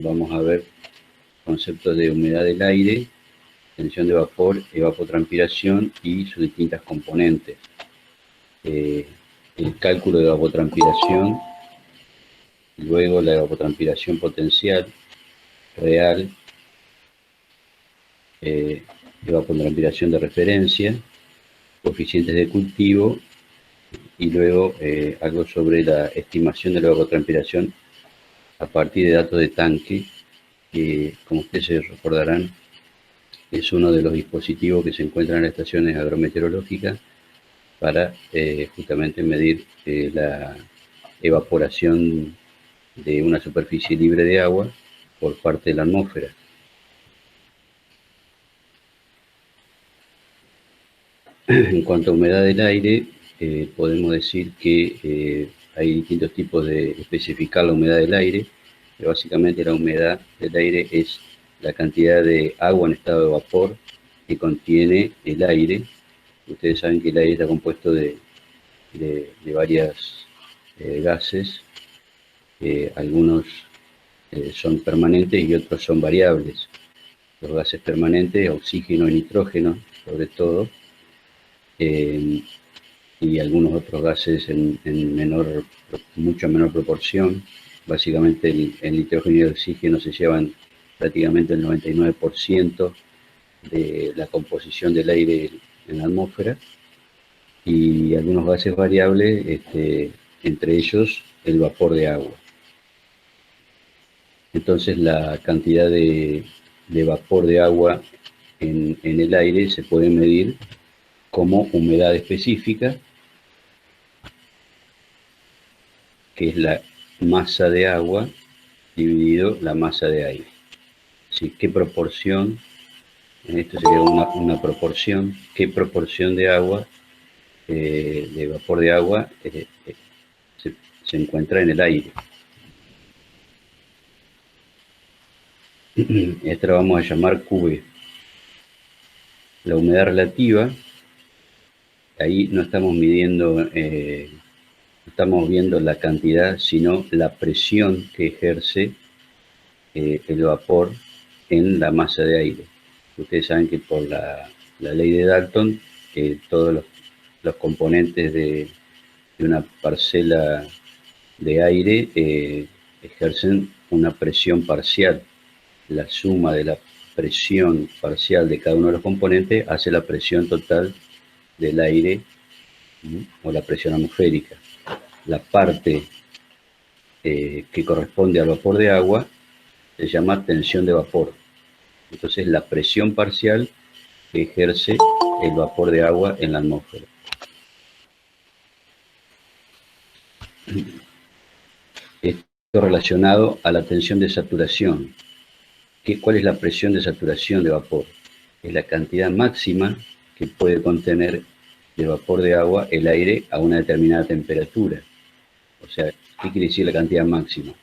vamos a ver conceptos de humedad del aire, tensión de vapor, evapotranspiración y sus distintas componentes. El cálculo de evapotranspiración, luego la evapotranspiración potencial, real, evapotranspiración de referencia, coeficientes de cultivo y luego algo sobre la estimación de la evapotranspiración a partir de datos de tanque, que como ustedes se recordarán es uno de los dispositivos que se encuentran en las estaciones agrometeorológicas para justamente medir la evaporación de una superficie libre de agua por parte de la atmósfera. En cuanto a humedad del aire, podemos decir que hay distintos tipos de especificar la humedad del aire, pero básicamente la humedad del aire es la cantidad de agua en estado de vapor que contiene el aire. Ustedes saben que el aire está compuesto de varios gases, algunos son permanentes y otros son variables. Los gases permanentes, oxígeno y nitrógeno, sobre todo, y algunos otros gases en mucho menor proporción. Básicamente el nitrógeno y el oxígeno se llevan prácticamente el 99% de la composición del aire en la atmósfera, y algunos gases variables, entre ellos el vapor de agua. Entonces la cantidad de vapor de agua en el aire se puede medir como humedad específica, que es la masa de agua dividido la masa de aire. ¿Sí? ¿Qué proporción? En esto sería una proporción. ¿Qué proporción de agua, de vapor de agua, se encuentra en el aire? Esta la vamos a llamar QV. La humedad relativa, ahí no estamos midiendo, estamos viendo la cantidad, sino la presión que ejerce el vapor en la masa de aire. Ustedes saben que por la ley de Dalton, todos los componentes de una parcela de aire ejercen una presión parcial. La suma de la presión parcial de cada uno de los componentes hace la presión total del aire, o la presión atmosférica. La parte que corresponde al vapor de agua se llama tensión de vapor. Entonces la presión parcial que ejerce el vapor de agua en la atmósfera. Esto relacionado a la tensión de saturación. ¿Cuál es la presión de saturación de vapor? Es la cantidad máxima que puede contener de vapor de agua el aire a una determinada temperatura. O sea, ¿qué quiere decir la cantidad máxima?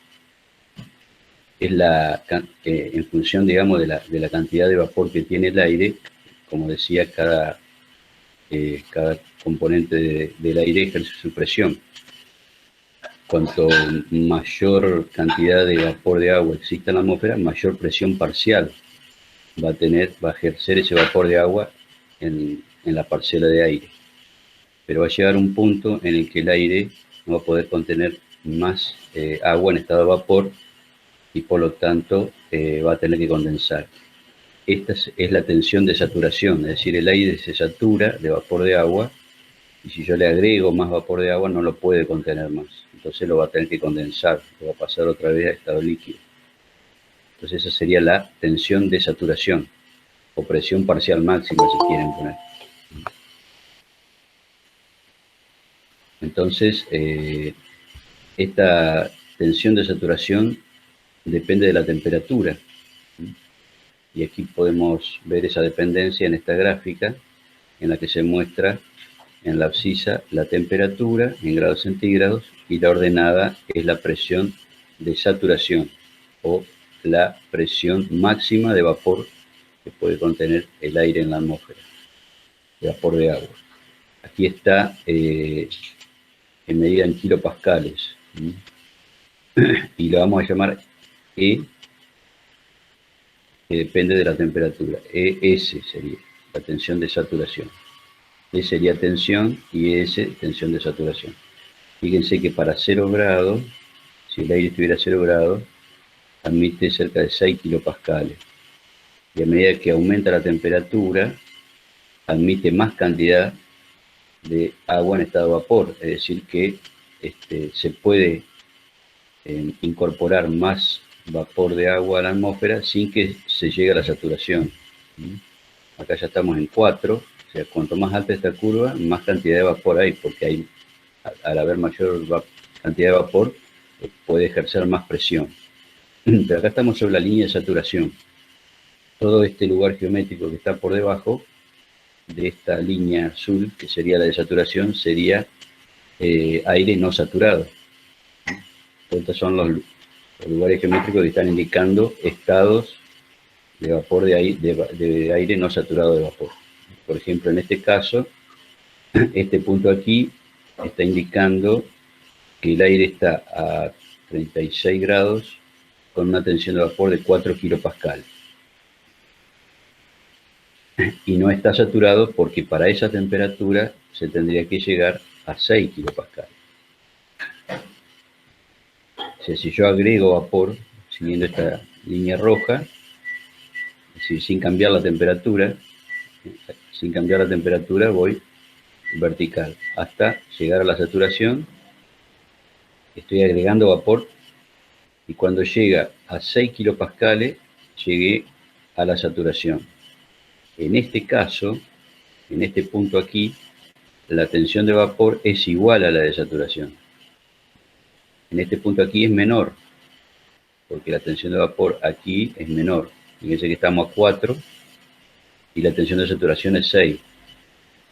Es en función, digamos, de la cantidad de vapor que tiene el aire. Como decía, cada componente del aire ejerce su presión. Cuanto mayor cantidad de vapor de agua exista en la atmósfera, mayor presión parcial va a ejercer ese vapor de agua en la parcela de aire. Pero va a llegar un punto en el que el aire no va a poder contener más agua en estado de vapor, y por lo tanto va a tener que condensar. Esta es la tensión de saturación, es decir, el aire se satura de vapor de agua, y si yo le agrego más vapor de agua no lo puede contener más. Entonces lo va a tener que condensar, lo va a pasar otra vez a estado líquido. Entonces esa sería la tensión de saturación, o presión parcial máxima si quieren poner. Entonces, esta tensión de saturación depende de la temperatura. Y aquí podemos ver esa dependencia en esta gráfica, en la que se muestra en la abscisa la temperatura en grados centígrados, y la ordenada es la presión de saturación, o la presión máxima de vapor que puede contener el aire en la atmósfera, de vapor de agua. Aquí está en medida en kilopascales, y lo vamos a llamar E, que depende de la temperatura. ES sería la tensión de saturación. E sería tensión y S tensión de saturación. Fíjense que para 0 grados, si el aire estuviera a 0 grados, admite cerca de 6 kilopascales. Y a medida que aumenta la temperatura, admite más cantidad de agua en estado de vapor. Es decir, que se puede incorporar más vapor de agua a la atmósfera sin que se llegue a la saturación. Acá ya estamos en 4, o sea, cuanto más alta esta curva, más cantidad de vapor hay, porque hay, al haber mayor cantidad de vapor, puede ejercer más presión. Pero acá estamos sobre la línea de saturación. Todo este lugar geométrico que está por debajo de esta línea azul, que sería la de saturación, sería aire no saturado. Estos son los lugares geométricos que están indicando estados de vapor de aire no saturado de vapor. Por ejemplo, en este caso, este punto aquí está indicando que el aire está a 36 grados con una tensión de vapor de 4 kilopascales. Y no está saturado porque para esa temperatura se tendría que llegar a 6 kilopascales. O sea, si yo agrego vapor, siguiendo esta línea roja, es decir, sin cambiar la temperatura voy vertical hasta llegar a la saturación. Estoy agregando vapor y cuando llega a 6 kilopascales, llegué a la saturación. En este caso, en este punto aquí, la tensión de vapor es igual a la de saturación. En este punto aquí es menor, porque la tensión de vapor aquí es menor. Fíjense que estamos a 4 y la tensión de saturación es 6.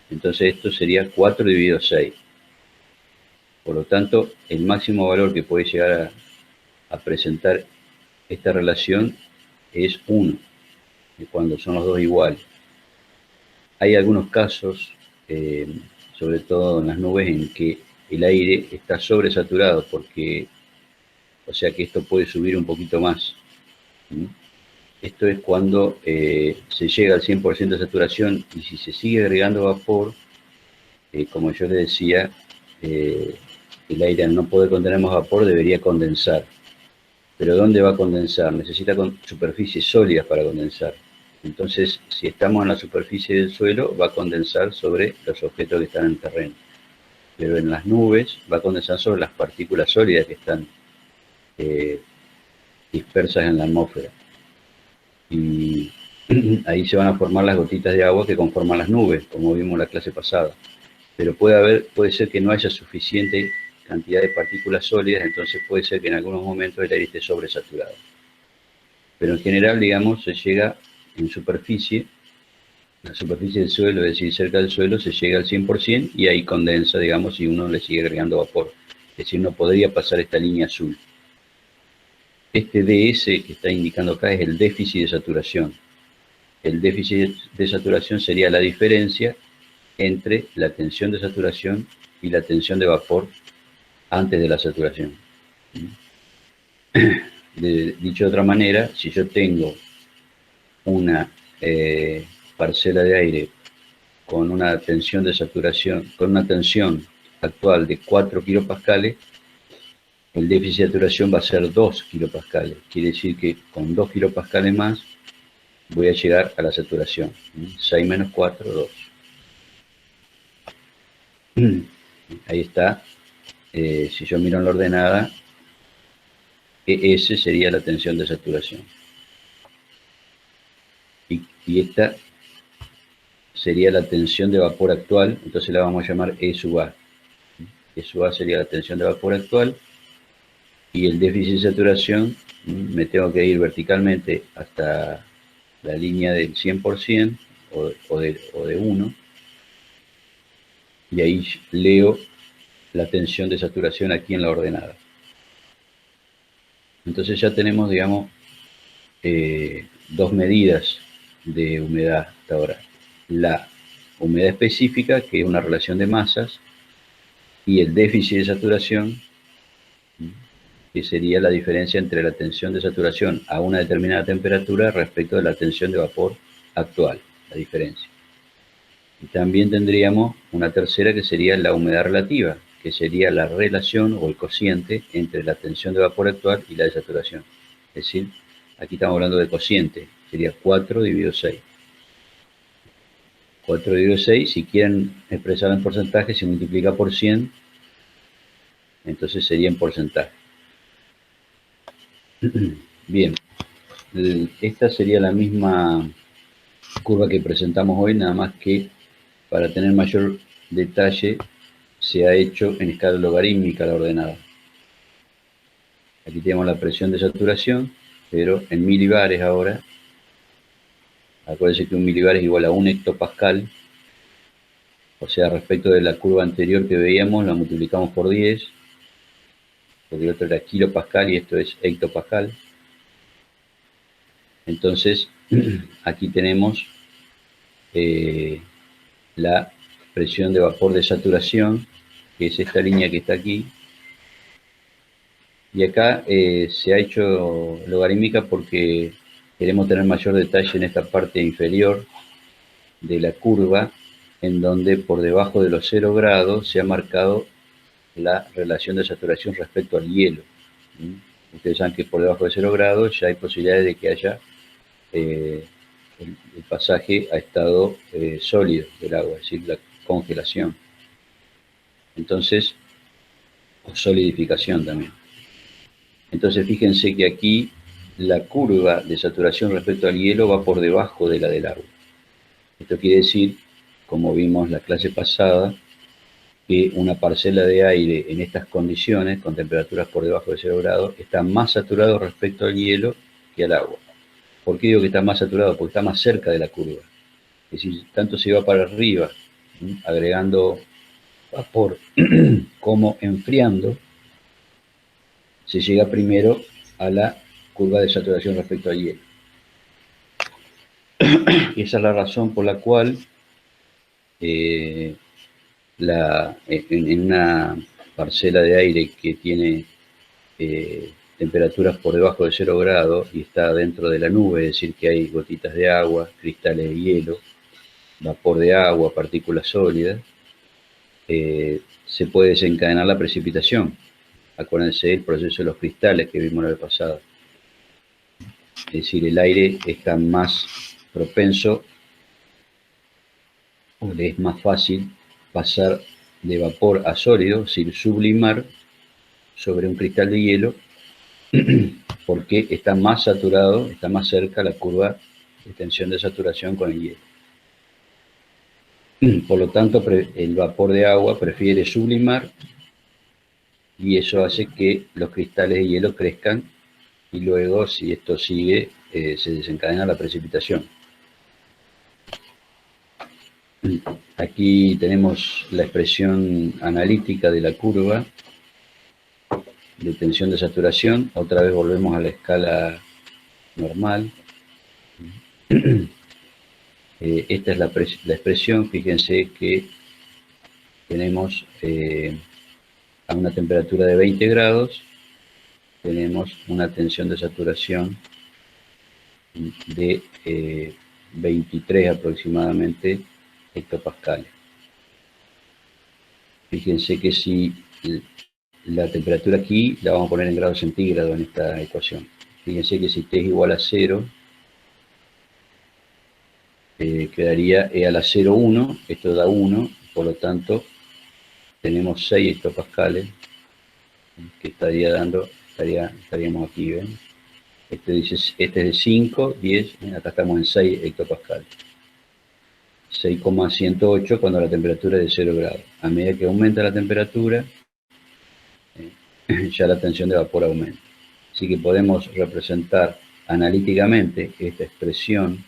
Entonces esto sería 4 dividido 6. Por lo tanto, el máximo valor que puede llegar a presentar esta relación es 1, cuando son los dos iguales. Hay algunos casos, sobre todo en las nubes, en que el aire está sobresaturado, o sea que esto puede subir un poquito más. Esto es cuando se llega al 100% de saturación y si se sigue agregando vapor, como yo les decía, el aire al no poder contener más vapor debería condensar. Pero ¿dónde va a condensar? Necesita superficies sólidas para condensar. Entonces, si estamos en la superficie del suelo, va a condensar sobre los objetos que están en el terreno. Pero en las nubes va a condensar sobre las partículas sólidas que están dispersas en la atmósfera. Y ahí se van a formar las gotitas de agua que conforman las nubes, como vimos en la clase pasada. Pero puede ser que no haya suficiente cantidad de partículas sólidas, entonces puede ser que en algunos momentos el aire esté sobresaturado. Pero en general, digamos, se llega en superficie, la superficie del suelo, es decir, cerca del suelo, se llega al 100% y ahí condensa, digamos, y uno le sigue agregando vapor. Es decir, no podría pasar esta línea azul. Este DS que está indicando acá es el déficit de saturación. El déficit de saturación sería la diferencia entre la tensión de saturación y la tensión de vapor antes de la saturación. Dicho de otra manera, si yo tengo una parcela de aire con una tensión de saturación, con una tensión actual de 4 kilopascales, el déficit de saturación va a ser 2 kilopascales. Quiere decir que con 2 kilopascales más voy a llegar a la saturación. 6 menos 4, 2. Ahí está. Si yo miro en la ordenada, ES sería la tensión de saturación. Y esta sería la tensión de vapor actual, entonces la vamos a llamar E sub A. E sub A sería la tensión de vapor actual. Y el déficit de saturación, me tengo que ir verticalmente hasta la línea del 100% o de 1. Y ahí leo la tensión de saturación aquí en la ordenada. Entonces ya tenemos, digamos, dos medidas de humedad hasta ahora. La humedad específica, que es una relación de masas, y el déficit de saturación, que sería la diferencia entre la tensión de saturación a una determinada temperatura respecto de la tensión de vapor actual, la diferencia. Y también tendríamos una tercera que sería la humedad relativa, que sería la relación o el cociente entre la tensión de vapor actual y la de saturación. Es decir, aquí estamos hablando de cociente, sería 4 dividido 6. 4 dividido 6, si quieren expresarlo en porcentaje, se multiplica por 100, entonces sería en porcentaje. Bien, esta sería la misma curva que presentamos hoy, nada más que para tener mayor detalle se ha hecho en escala logarítmica la ordenada. Aquí tenemos la presión de saturación, pero en milibares ahora. Acuérdense que un milibar es igual a 1 hectopascal, o sea, respecto de la curva anterior que veíamos, la multiplicamos por 10, porque el otro era kilopascal y esto es hectopascal. Entonces, aquí tenemos la presión de vapor de saturación, que es esta línea que está aquí. Y acá se ha hecho logarítmica porque queremos tener mayor detalle en esta parte inferior de la curva, en donde por debajo de los 0 grados se ha marcado la relación de saturación respecto al hielo. Ustedes saben que por debajo de 0 grados ya hay posibilidades de que haya el pasaje a estado sólido del agua, es decir, la congelación. Entonces, o solidificación también. Entonces, fíjense que aquí la curva de saturación respecto al hielo va por debajo de la del agua. Esto quiere decir, como vimos la clase pasada, que una parcela de aire en estas condiciones, con temperaturas por debajo de 0 grados, está más saturado respecto al hielo que al agua. ¿Por qué digo que está más saturado? Porque está más cerca de la curva. Es decir, tanto se va para arriba, agregando vapor, como enfriando, se llega primero a la curva de saturación respecto al hielo. Y esa es la razón por la cual en una parcela de aire que tiene temperaturas por debajo de 0 grados y está dentro de la nube, es decir, que hay gotitas de agua, cristales de hielo, vapor de agua, partículas sólidas, se puede desencadenar la precipitación. Acuérdense del proceso de los cristales que vimos la vez pasada. Es decir, el aire está más propenso, o le es más fácil pasar de vapor a sólido, es decir, sublimar sobre un cristal de hielo, porque está más saturado, está más cerca la curva de tensión de saturación con el hielo. Por lo tanto, el vapor de agua prefiere sublimar y eso hace que los cristales de hielo crezcan y luego, si esto sigue, se desencadena la precipitación. Aquí tenemos la expresión analítica de la curva de tensión de saturación. Otra vez volvemos a la escala normal. Esta es la expresión. Fíjense que tenemos a una temperatura de 20 grados, tenemos una tensión de saturación de 23 aproximadamente hectopascales. Fíjense que si la temperatura aquí la vamos a poner en grados centígrados en esta ecuación. Fíjense que si T es igual a 0, quedaría E a la 0,1, esto da 1, por lo tanto tenemos 6 hectopascales, que estaríamos aquí, ¿ven? Este es de 5, 10, acá estamos en 6 hectopascales. 6,108 cuando la temperatura es de 0 grados. A medida que aumenta la temperatura, ya la tensión de vapor aumenta. Así que podemos representar analíticamente esta expresión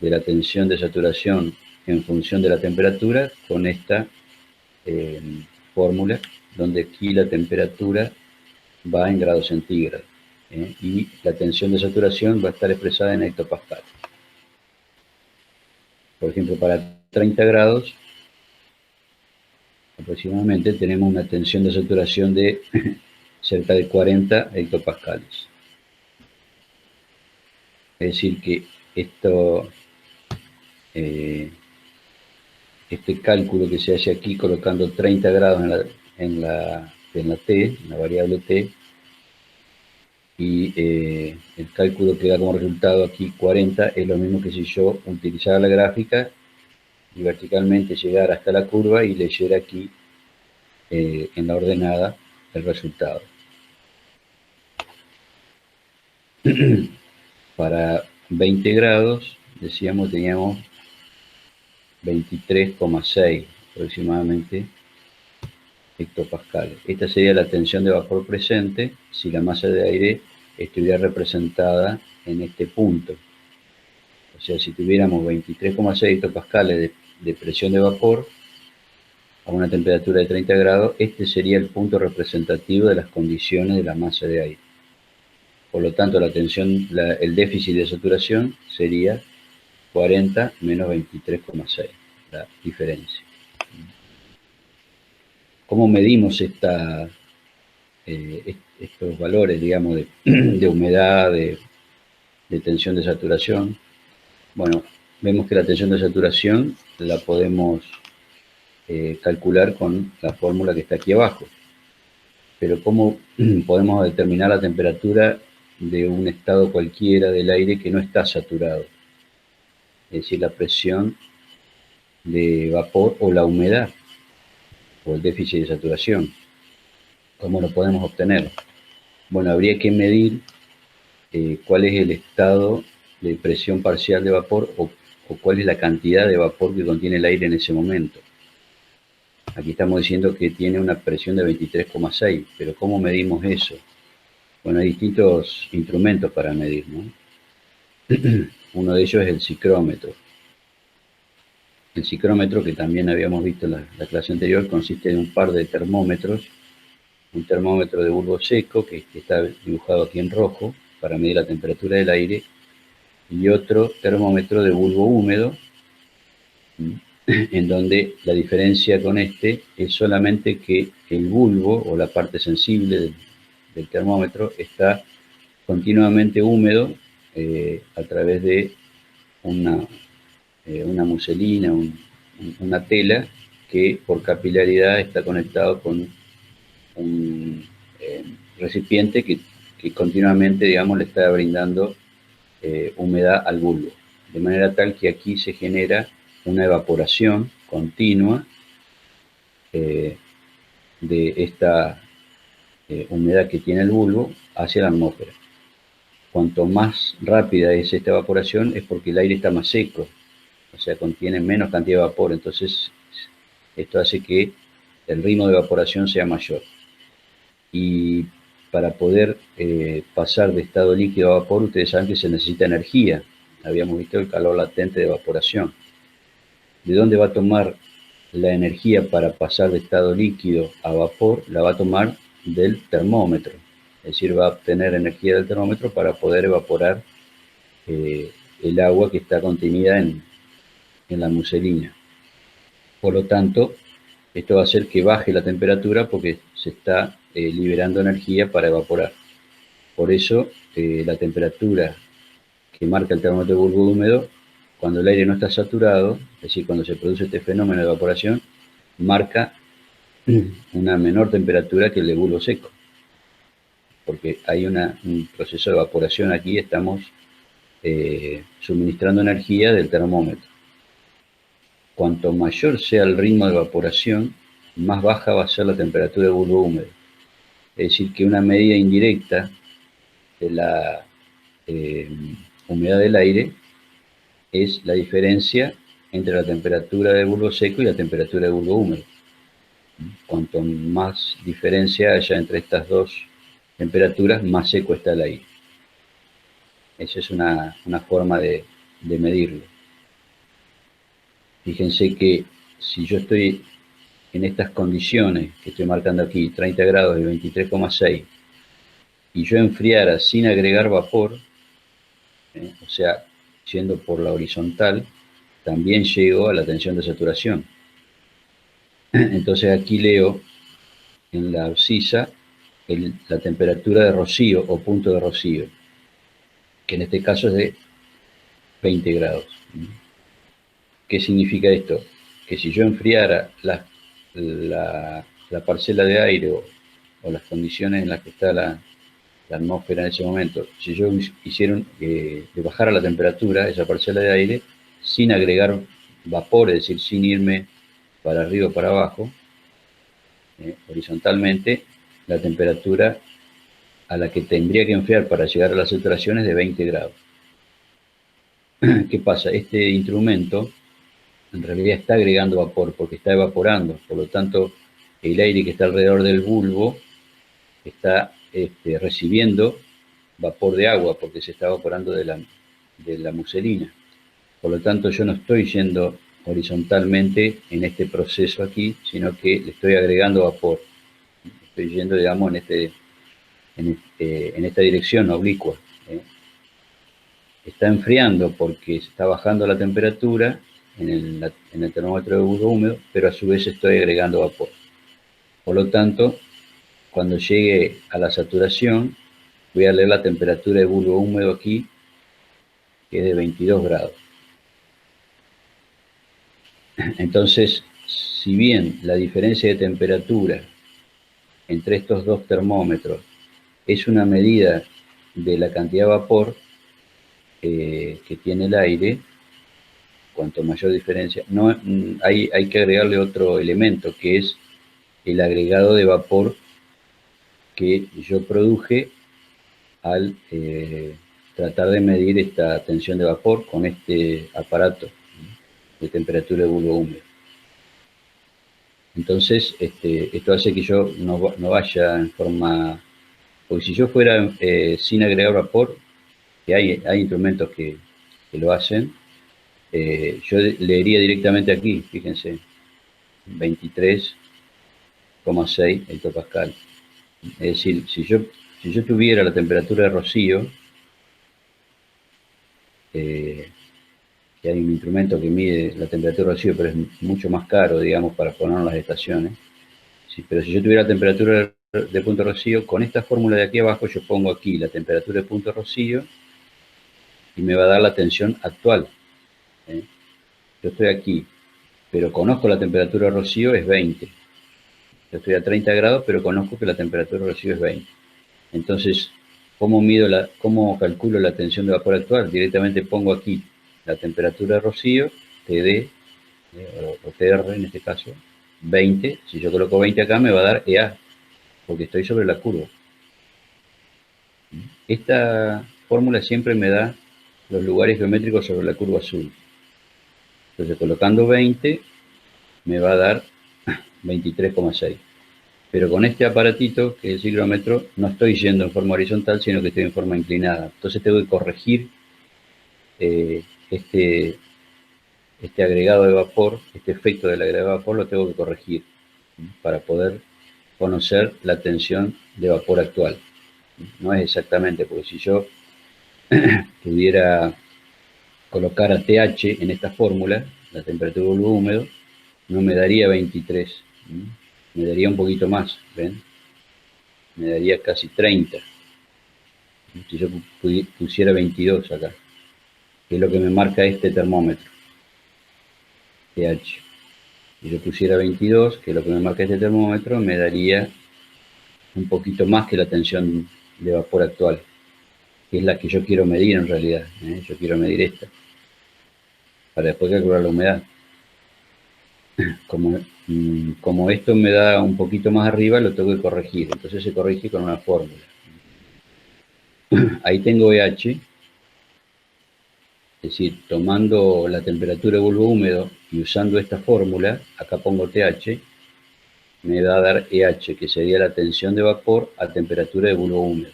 de la tensión de saturación en función de la temperatura con esta fórmula, donde aquí la temperatura va en grados centígrados y la tensión de saturación va a estar expresada en hectopascal. Por ejemplo, para 30 grados aproximadamente tenemos una tensión de saturación de cerca de 40 hectopascales. Es decir que esto, este cálculo que se hace aquí colocando 30 grados en la t, en la variable t, y el cálculo que da como resultado aquí 40 es lo mismo que si yo utilizara la gráfica y verticalmente llegara hasta la curva y leyera aquí en la ordenada el resultado. Para 20 grados, decíamos, teníamos 23,6 aproximadamente hectopascales. Esta sería la tensión de vapor presente si la masa de aire estuviera representada en este punto. O sea, si tuviéramos 23,6 hectopascales de presión de vapor a una temperatura de 30 grados, este sería el punto representativo de las condiciones de la masa de aire. Por lo tanto, la tensión, el déficit de saturación sería 40 menos 23,6, la diferencia. ¿Cómo medimos estos valores, digamos, de humedad, de tensión de saturación? Bueno, vemos que la tensión de saturación la podemos calcular con la fórmula que está aquí abajo. Pero ¿cómo podemos determinar la temperatura de un estado cualquiera del aire que no está saturado? Es decir, la presión de vapor o la humedad o el déficit de saturación. ¿Cómo lo podemos obtener? Bueno, habría que medir cuál es el estado de presión parcial de vapor o cuál es la cantidad de vapor que contiene el aire en ese momento. Aquí estamos diciendo que tiene una presión de 23,6, pero ¿cómo medimos eso? Bueno, hay distintos instrumentos para medir, ¿no? Uno de ellos es el psicrómetro. El psicrómetro, que también habíamos visto en la clase anterior, consiste en un par de termómetros. Un termómetro de bulbo seco, que está dibujado aquí en rojo, para medir la temperatura del aire, y otro termómetro de bulbo húmedo, en donde la diferencia con este es solamente que el bulbo, o la parte sensible del termómetro, está continuamente húmedo a través de una muselina, una tela que por capilaridad está conectado con un recipiente que continuamente, digamos, le está brindando humedad al bulbo. De manera tal que aquí se genera una evaporación continua de esta humedad que tiene el bulbo hacia la atmósfera. Cuanto más rápida es esta evaporación es porque el aire está más seco, o sea, contiene menos cantidad de vapor, entonces esto hace que el ritmo de evaporación sea mayor. Y para poder pasar de estado líquido a vapor, ustedes saben que se necesita energía. Habíamos visto el calor latente de evaporación. ¿De dónde va a tomar la energía para pasar de estado líquido a vapor? La va a tomar del termómetro. Es decir, va a obtener energía del termómetro para poder evaporar el agua que está contenida en la muselina. Por lo tanto, esto va a hacer que baje la temperatura porque se está liberando energía para evaporar. Por eso, la temperatura que marca el termómetro de bulbo húmedo, cuando el aire no está saturado, es decir, cuando se produce este fenómeno de evaporación, marca una menor temperatura que el de bulbo seco. Porque hay un proceso de evaporación aquí, estamos suministrando energía del termómetro. Cuanto mayor sea el ritmo de evaporación, más baja va a ser la temperatura de bulbo húmedo. Es decir, que una medida indirecta de la humedad del aire es la diferencia entre la temperatura de bulbo seco y la temperatura de bulbo húmedo. Cuanto más diferencia haya entre estas dos temperaturas, más seco está el aire. Esa es una forma de medirlo. Fíjense que si yo estoy en estas condiciones que estoy marcando aquí, 30 grados y 23,6, y yo enfriara sin agregar vapor, o sea, yendo por la horizontal, también llego a la tensión de saturación. Entonces aquí leo en la abscisa la temperatura de rocío o punto de rocío, que en este caso es de 20 grados. ¿Qué significa esto? Que si yo enfriara la parcela de aire o las condiciones en las que está la atmósfera en ese momento, si yo hiciera que bajara la temperatura de esa parcela de aire sin agregar vapor, es decir, sin irme para arriba o para abajo, horizontalmente, la temperatura a la que tendría que enfriar para llegar a la saturación es de 20 grados. ¿Qué pasa? Este instrumento en realidad está agregando vapor porque está evaporando, por lo tanto el aire que está alrededor del bulbo está recibiendo vapor de agua porque se está evaporando de la muselina. Por lo tanto yo no estoy yendo horizontalmente en este proceso aquí, sino que le estoy agregando vapor. Estoy yendo, digamos, en esta dirección oblicua. Está enfriando porque se está bajando la temperatura en el termómetro de bulbo húmedo, pero a su vez estoy agregando vapor. Por lo tanto, cuando llegue a la saturación, voy a leer la temperatura de bulbo húmedo aquí, que es de 22 grados. Entonces, si bien la diferencia de temperatura entre estos dos termómetros es una medida de la cantidad de vapor que tiene el aire, cuanto mayor diferencia, no, hay que agregarle otro elemento, que es el agregado de vapor que yo produje al tratar de medir esta tensión de vapor con este aparato de temperatura de bulbo húmedo. Entonces, esto hace que yo no vaya en forma... Porque si yo fuera sin agregar vapor, que hay instrumentos que lo hacen, yo leería directamente aquí, fíjense, 23,6 hectopascal. Es decir, si yo tuviera la temperatura de rocío, que hay un instrumento que mide la temperatura de rocío, pero es mucho más caro, digamos, para poner en las estaciones. Sí, pero si yo tuviera la temperatura de punto rocío, con esta fórmula de aquí abajo yo pongo aquí la temperatura de punto rocío y me va a dar la tensión actual. Yo estoy aquí, pero conozco la temperatura de rocío es 20. Yo estoy a 30 grados, pero conozco que la temperatura de rocío es 20. Entonces, ¿cómo calculo la tensión de vapor actual? Directamente pongo aquí la temperatura de rocío, TD, o TR en este caso, 20. Si yo coloco 20 acá me va a dar EA, porque estoy sobre la curva. Esta fórmula siempre me da los lugares geométricos sobre la curva azul. Entonces, colocando 20, me va a dar 23,6. Pero con este aparatito, que es el ciclómetro, no estoy yendo en forma horizontal, sino que estoy en forma inclinada. Entonces tengo que corregir este agregado de vapor, este efecto del agregado de vapor lo tengo que corregir para poder conocer la tensión de vapor actual. No es exactamente, porque si yo pudiera colocar a TH en esta fórmula, la temperatura de bulbo húmedo, no me daría 23, me daría un poquito más, ¿ven? Me daría casi 30. Si yo pusiera 22 acá, que es lo que me marca este termómetro, TH. Si yo pusiera 22, que es lo que me marca este termómetro, me daría un poquito más que la tensión de vapor actual, que es la que yo quiero medir en realidad. Yo quiero medir esta, para después calcular la humedad. Como esto me da un poquito más arriba, lo tengo que corregir. Entonces se corrige con una fórmula. Ahí tengo EH, es decir, tomando la temperatura de bulbo húmedo y usando esta fórmula, acá pongo TH, me va a dar EH, que sería la tensión de vapor a temperatura de bulbo húmedo.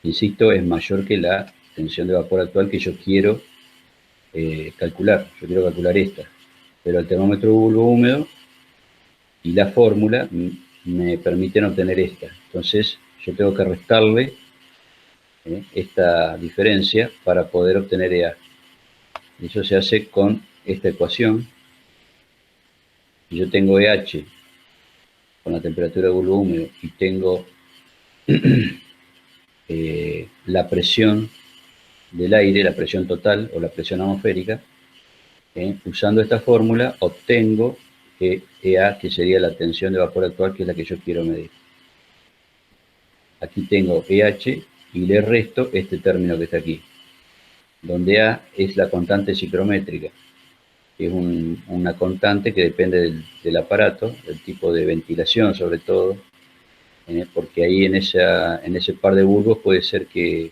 Insisto, es mayor que la tensión de vapor actual que yo quiero calcular. Yo quiero calcular esta. Pero el termómetro de bulbo húmedo y la fórmula me permiten obtener esta. Entonces, yo tengo que restarle esta diferencia para poder obtener EA. Eso se hace con esta ecuación. Yo tengo EH con la temperatura de bulbo húmedo y tengo la presión del aire, la presión total o la presión atmosférica, usando esta fórmula obtengo EA, que sería la tensión de vapor actual, que es la que yo quiero medir. Aquí tengo EH y le resto este término que está aquí, donde A es la constante psicométrica, que es una constante que depende del aparato, del tipo de ventilación sobre todo, porque ahí en ese par de bulbos puede ser que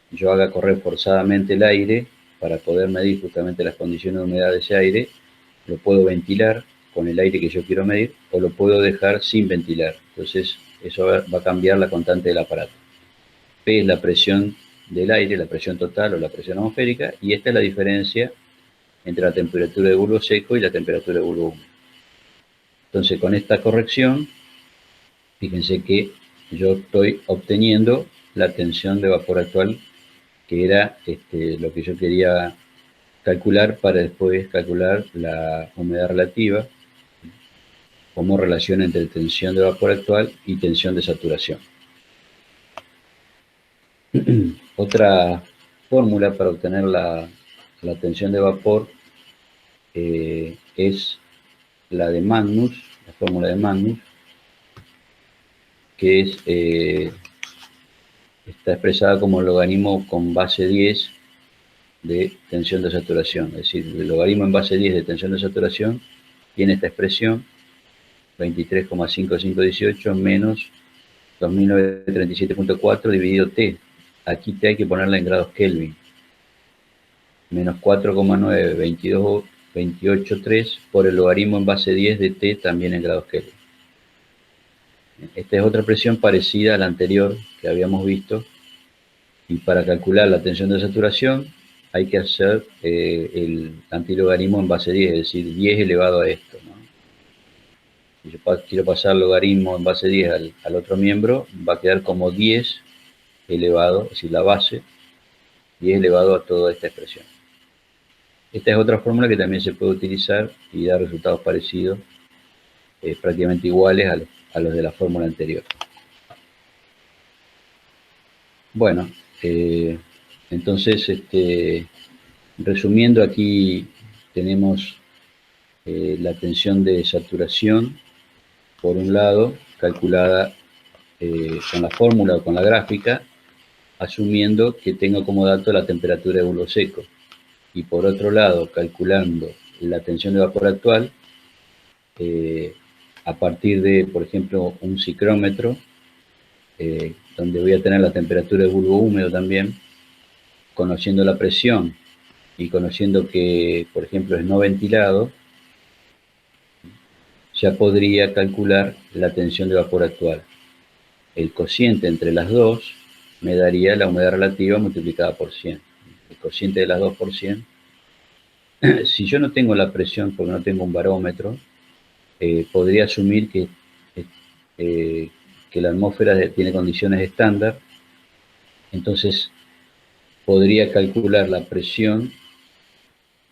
yo haga correr forzadamente el aire para poder medir justamente las condiciones de humedad de ese aire. Lo puedo ventilar con el aire que yo quiero medir o lo puedo dejar sin ventilar. Entonces eso va a cambiar la constante del aparato. P es la presión del aire, la presión total o la presión atmosférica, y esta es la diferencia entre la temperatura de bulbo seco y la temperatura de bulbo húmedo. Entonces con esta corrección, fíjense que yo estoy obteniendo la tensión de vapor actual, que era lo que yo quería calcular para después calcular la humedad relativa como relación entre tensión de vapor actual y tensión de saturación. Otra fórmula para obtener la tensión de vapor es la de Magnus, la fórmula de Magnus, que está expresada como logaritmo con base 10 de tensión de saturación. Es decir, el logaritmo en base 10 de tensión de saturación tiene esta expresión, 23,5518 menos 2937.4 dividido T. Aquí T hay que ponerla en grados Kelvin. Menos 4,922,283 por el logaritmo en base 10 de T también en grados Kelvin. Esta es otra presión parecida a la anterior que habíamos visto, y para calcular la tensión de saturación hay que hacer el antilogaritmo en base 10, es decir, 10 elevado a esto, ¿no? Si yo quiero pasar el logaritmo en base 10 al otro miembro, va a quedar como 10 elevado, es decir, la base, 10 elevado a toda esta expresión. Esta es otra fórmula que también se puede utilizar y da resultados parecidos, prácticamente iguales a los de la fórmula anterior. Bueno, entonces, resumiendo, aquí tenemos la tensión de saturación, por un lado, calculada con la fórmula o con la gráfica, asumiendo que tengo como dato la temperatura de bulbo seco. Y por otro lado, calculando la tensión de vapor actual, a partir de, por ejemplo, un psicrómetro, donde voy a tener la temperatura de bulbo húmedo también, conociendo la presión y conociendo que, por ejemplo, es no ventilado, ya podría calcular la tensión de vapor actual. El cociente entre las dos me daría la humedad relativa multiplicada por 100. El cociente de las dos por 100. Si yo no tengo la presión porque no tengo un barómetro, podría asumir que la atmósfera tiene condiciones estándar, entonces podría calcular la presión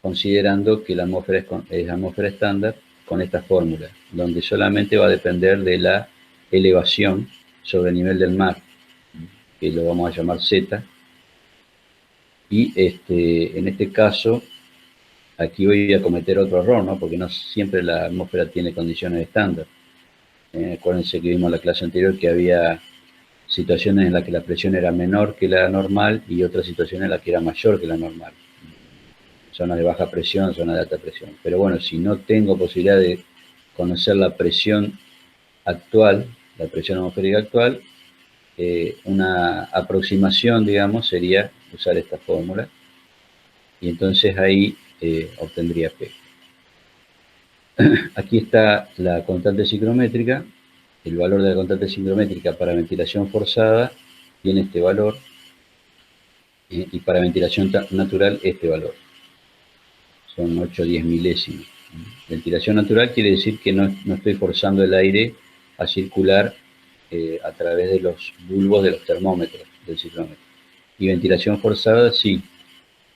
considerando que la atmósfera es atmósfera estándar con esta fórmula, donde solamente va a depender de la elevación sobre el nivel del mar, que lo vamos a llamar Z, y en este caso aquí voy a cometer otro error, ¿no? Porque no siempre la atmósfera tiene condiciones estándar. Acuérdense que vimos en la clase anterior que había situaciones en las que la presión era menor que la normal y otras situaciones en las que era mayor que la normal. Zonas de baja presión, zonas de alta presión. Pero bueno, si no tengo posibilidad de conocer la presión actual, la presión atmosférica actual, una aproximación, digamos, sería usar esta fórmula. Y entonces ahí obtendría P. Aquí está la constante psicométrica. El valor de la constante psicométrica para ventilación forzada tiene este valor, y para ventilación natural este valor. Son 8 o 10 milésimos. Ventilación natural quiere decir que no estoy forzando el aire a circular a través de los bulbos de los termómetros del ciclómetro. Y ventilación forzada sí,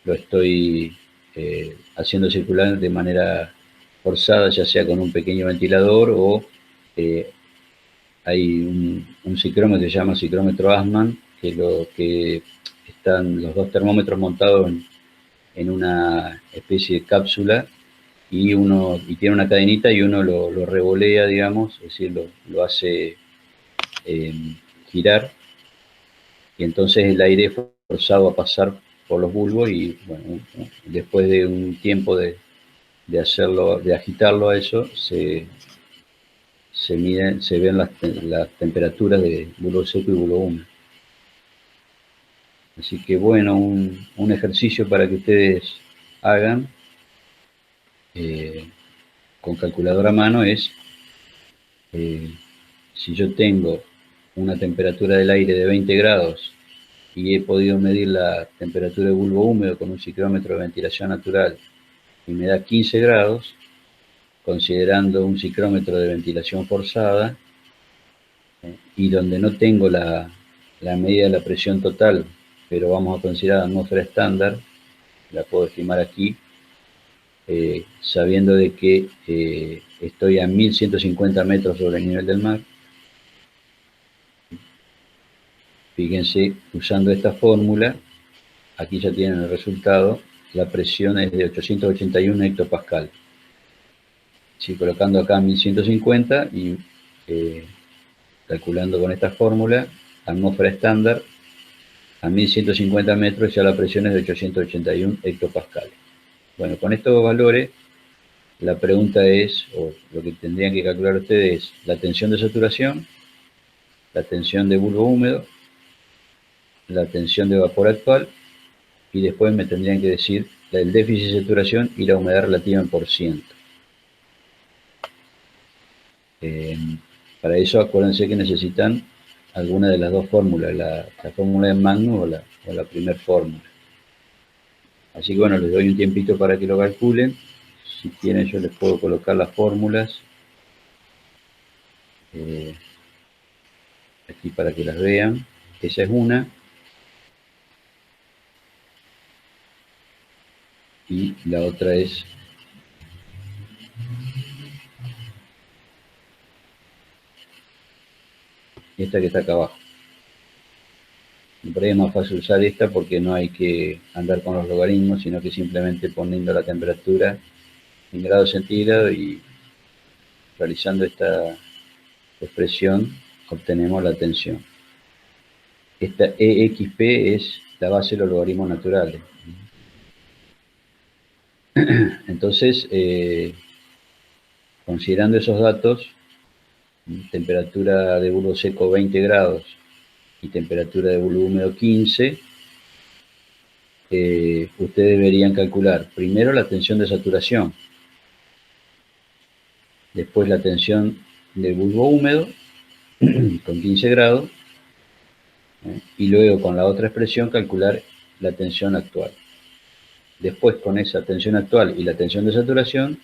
lo estoy haciendo circular de manera forzada, ya sea con un pequeño ventilador o hay un ciclómetro que se llama ciclómetro Assmann, que están los dos termómetros montados en una especie de cápsula y tiene una cadenita y uno lo revolea, digamos, es decir, lo hace eh, girar, y entonces el aire es forzado a pasar por los bulbos y bueno, después de un tiempo de hacerlo, de agitarlo a eso, se ven las temperaturas de bulbo seco y bulbo húmedo. Así que bueno, un ejercicio para que ustedes hagan con calculadora a mano es, eh, si yo tengo una temperatura del aire de 20 grados y he podido medir la temperatura de bulbo húmedo con un ciclómetro de ventilación natural y me da 15 grados, considerando un ciclómetro de ventilación forzada, y donde no tengo la medida de la presión total, pero vamos a considerar atmósfera estándar, la puedo estimar aquí, sabiendo de que estoy a 1150 metros sobre el nivel del mar. Fíjense, usando esta fórmula, aquí ya tienen el resultado, la presión es de 881 hectopascal. Si colocando acá 1150 y calculando con esta fórmula, atmósfera estándar, a 1150 metros ya la presión es de 881 hectopascales. Bueno, con estos valores, la pregunta es, o lo que tendrían que calcular ustedes es la tensión de saturación, la tensión de bulbo húmedo, la tensión de vapor actual, y después me tendrían que decir el déficit de saturación y la humedad relativa en por ciento. Para eso acuérdense que necesitan alguna de las dos fórmulas, la fórmula de Magnus o la primera fórmula. Así que bueno, les doy un tiempito para que lo calculen. Si quieren yo les puedo colocar las fórmulas aquí para que las vean. Esa es una. Y la otra es esta que está acá abajo. Por ahí es más fácil usar esta porque no hay que andar con los logaritmos, sino que simplemente poniendo la temperatura en grados centígrados y realizando esta expresión obtenemos la tensión. Esta EXP es la base de los logaritmos naturales. Entonces, considerando esos datos, temperatura de bulbo seco 20 grados y temperatura de bulbo húmedo 15, ustedes deberían calcular primero la tensión de saturación, después la tensión del bulbo húmedo con 15 grados, y luego con la otra expresión calcular la tensión actual. Después, con esa tensión actual y la tensión de saturación,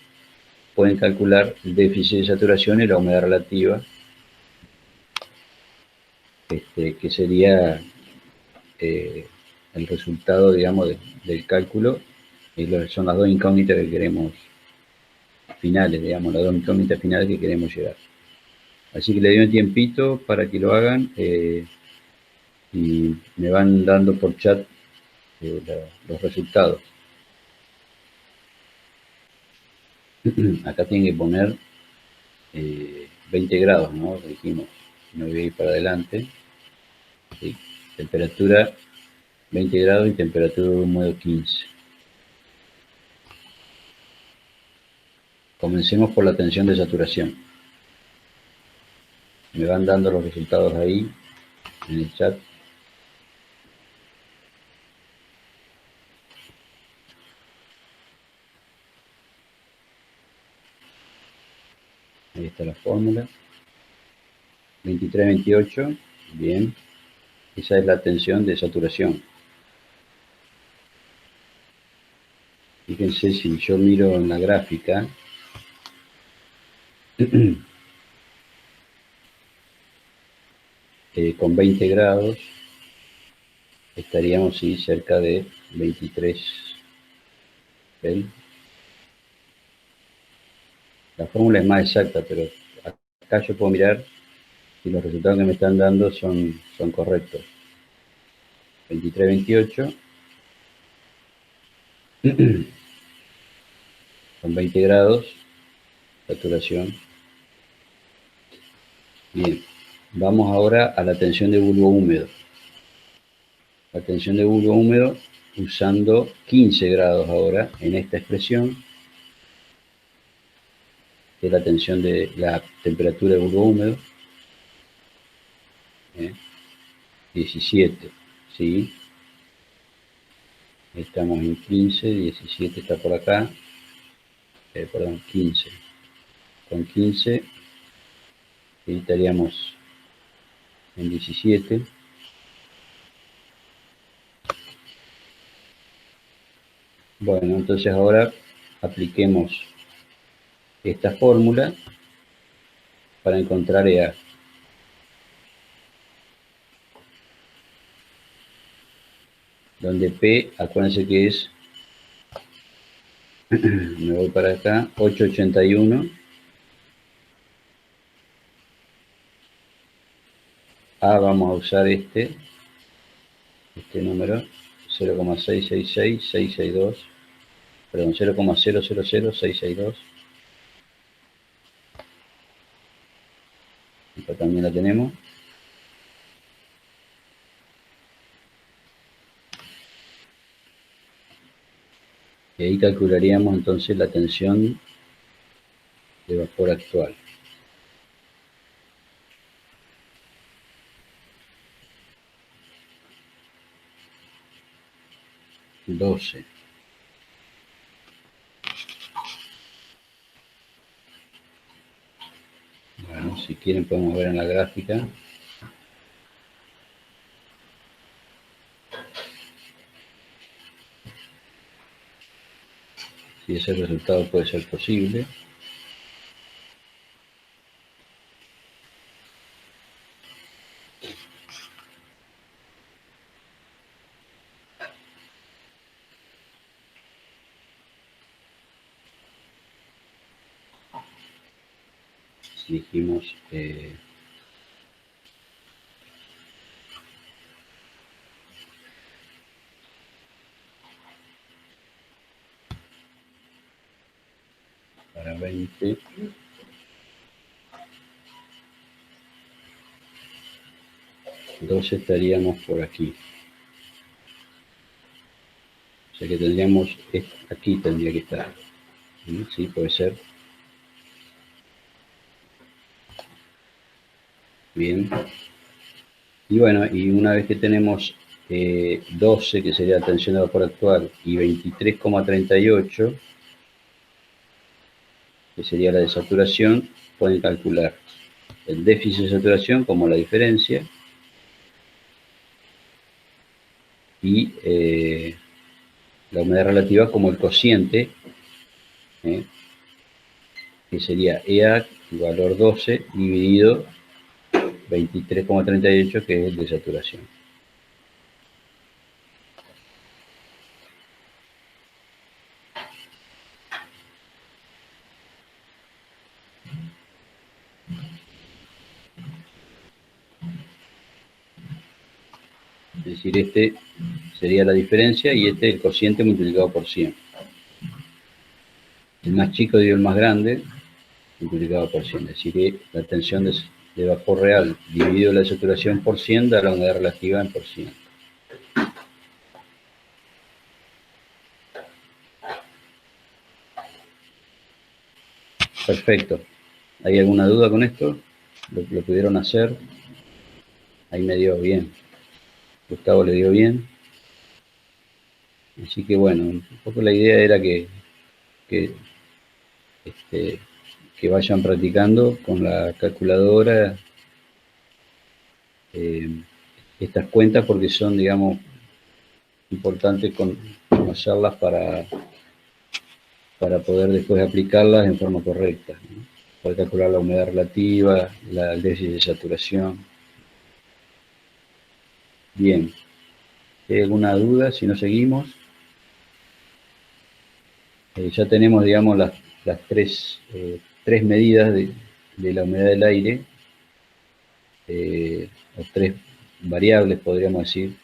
pueden calcular el déficit de saturación y la humedad relativa, que sería el resultado, digamos, del cálculo, y son las dos incógnitas que queremos finales, digamos, las dos incógnitas finales que queremos llegar. Así que le doy un tiempito para que lo hagan, y me van dando por chat los resultados. Acá tienen que poner 20 grados, ¿no? Dijimos, me voy a ir para adelante. ¿Sí? Temperatura 20 grados y temperatura húmedo 15. Comencemos por la tensión de saturación. Me van dando los resultados ahí en el chat. Ahí está la fórmula. 23-28, bien. Esa es la tensión de saturación. Fíjense, si yo miro en la gráfica, con 20 grados estaríamos sí, cerca de 23. ¿Ven? La fórmula es más exacta, pero acá yo puedo mirar si los resultados que me están dando son correctos. 23, 28, son 20 grados, saturación. Bien, vamos ahora a la tensión de bulbo húmedo. La tensión de bulbo húmedo usando 15 grados ahora en esta expresión, que es la tensión de la temperatura de bulbo húmedo. 17, ¿sí? Estamos en 15, 17 está por acá, perdón, 15. Con 15 estaríamos en 17. Bueno, entonces ahora apliquemos esta fórmula para encontrar EA. Donde P, acuérdense que es, me voy para acá, 881. A vamos a usar este número, 0,666662, perdón, 0,000662. Acá también la tenemos. Y ahí calcularíamos entonces la tensión de vapor actual. Bueno, si quieren podemos ver en la gráfica. Si ese resultado puede ser posible. Si dijimos para 20, entonces estaríamos por aquí. O sea que tendríamos, aquí tendría que estar. Sí, puede ser. Bien. Y bueno, y una vez que tenemos 12, que sería la tensión de vapor actual, y 23,38, que sería la de saturación, pueden calcular el déficit de saturación como la diferencia y la humedad relativa como el cociente, que sería EA, valor 12, dividido 23,38, que es el de saturación. Es decir, este sería la diferencia y este el cociente multiplicado por 100. El más chico dio el más grande, multiplicado por 100. Es decir, que la tensión de vapor real dividido la saturación por 100 da la humedad relativa en por ciento. Perfecto. ¿Hay alguna duda con esto? ¿Lo pudieron hacer? Ahí me dio bien. Gustavo le dio bien. Así que bueno, un poco la idea era que vayan practicando con la calculadora estas cuentas, porque son, digamos, importantes conocerlas para poder después aplicarlas en forma correcta, ¿no? Poder calcular la humedad relativa, el déficit de saturación. Bien, ¿hay alguna duda? Si no, seguimos. Ya tenemos, digamos, las tres medidas de la humedad del aire. o tres variables, podríamos decir.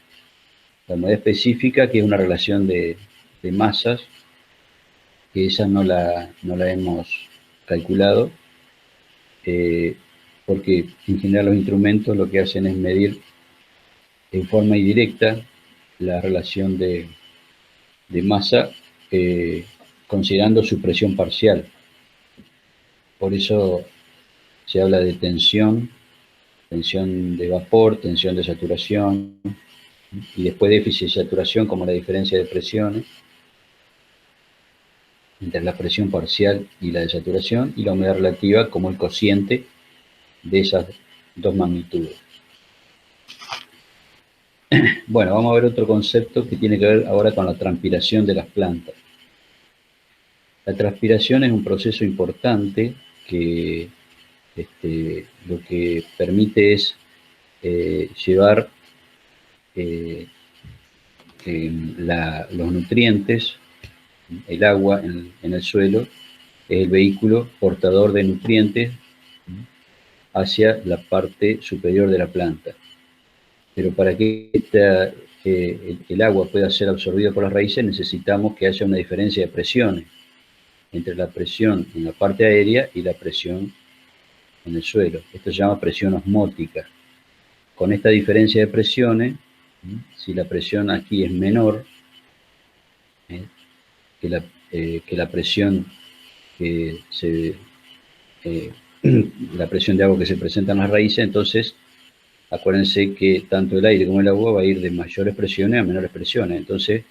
La humedad específica, que es una relación de masas, que esa no la hemos calculado, porque en general los instrumentos lo que hacen es medir en forma indirecta la relación de masa, considerando su presión parcial. Por eso se habla de tensión de vapor, tensión de saturación, y después déficit de saturación como la diferencia de presiones entre la presión parcial y la de saturación, y la humedad relativa como el cociente de esas dos magnitudes. Bueno, vamos a ver otro concepto que tiene que ver ahora con la transpiración de las plantas. La transpiración es un proceso importante que lo que permite es llevar los nutrientes, el agua en el suelo, es el vehículo portador de nutrientes hacia la parte superior de la planta. Pero para que el agua pueda ser absorbida por las raíces necesitamos que haya una diferencia de presiones entre la presión en la parte aérea y la presión en el suelo. Esto se llama presión osmótica. Con esta diferencia de presiones, si la presión aquí es menor que la presión la presión de agua que se presenta en las raíces, entonces acuérdense que tanto el aire como el agua va a ir de mayores presiones a menores presiones. Entonces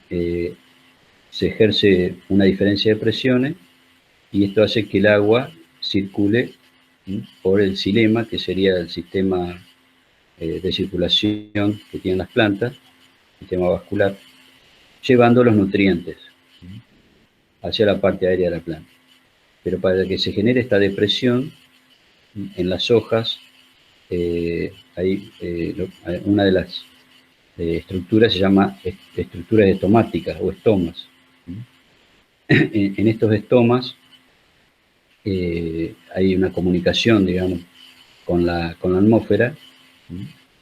se ejerce una diferencia de presiones y esto hace que el agua circule por el xilema, que sería el sistema de circulación que tienen las plantas, sistema vascular, llevando los nutrientes hacia la parte aérea de la planta. Pero para que se genere esta depresión en las hojas, una de las estructuras se llama estructuras estomáticas o estomas. En estos estomas hay una comunicación, digamos, con la atmósfera,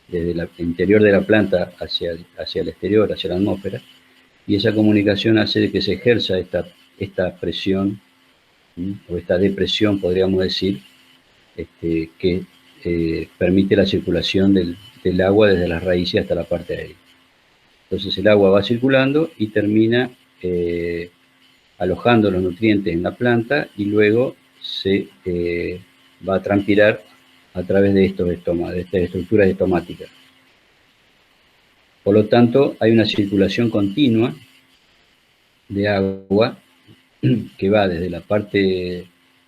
desde el interior de la planta hacia el exterior, hacia la atmósfera, y esa comunicación hace que se ejerza esta presión, o esta depresión, podríamos decir, que permite la circulación del agua desde las raíces hasta la parte aérea. Entonces el agua va circulando y termina alojando los nutrientes en la planta y luego se va a transpirar a través de estos estomas, de estas estructuras estomáticas. Por lo tanto, hay una circulación continua de agua que va desde la parte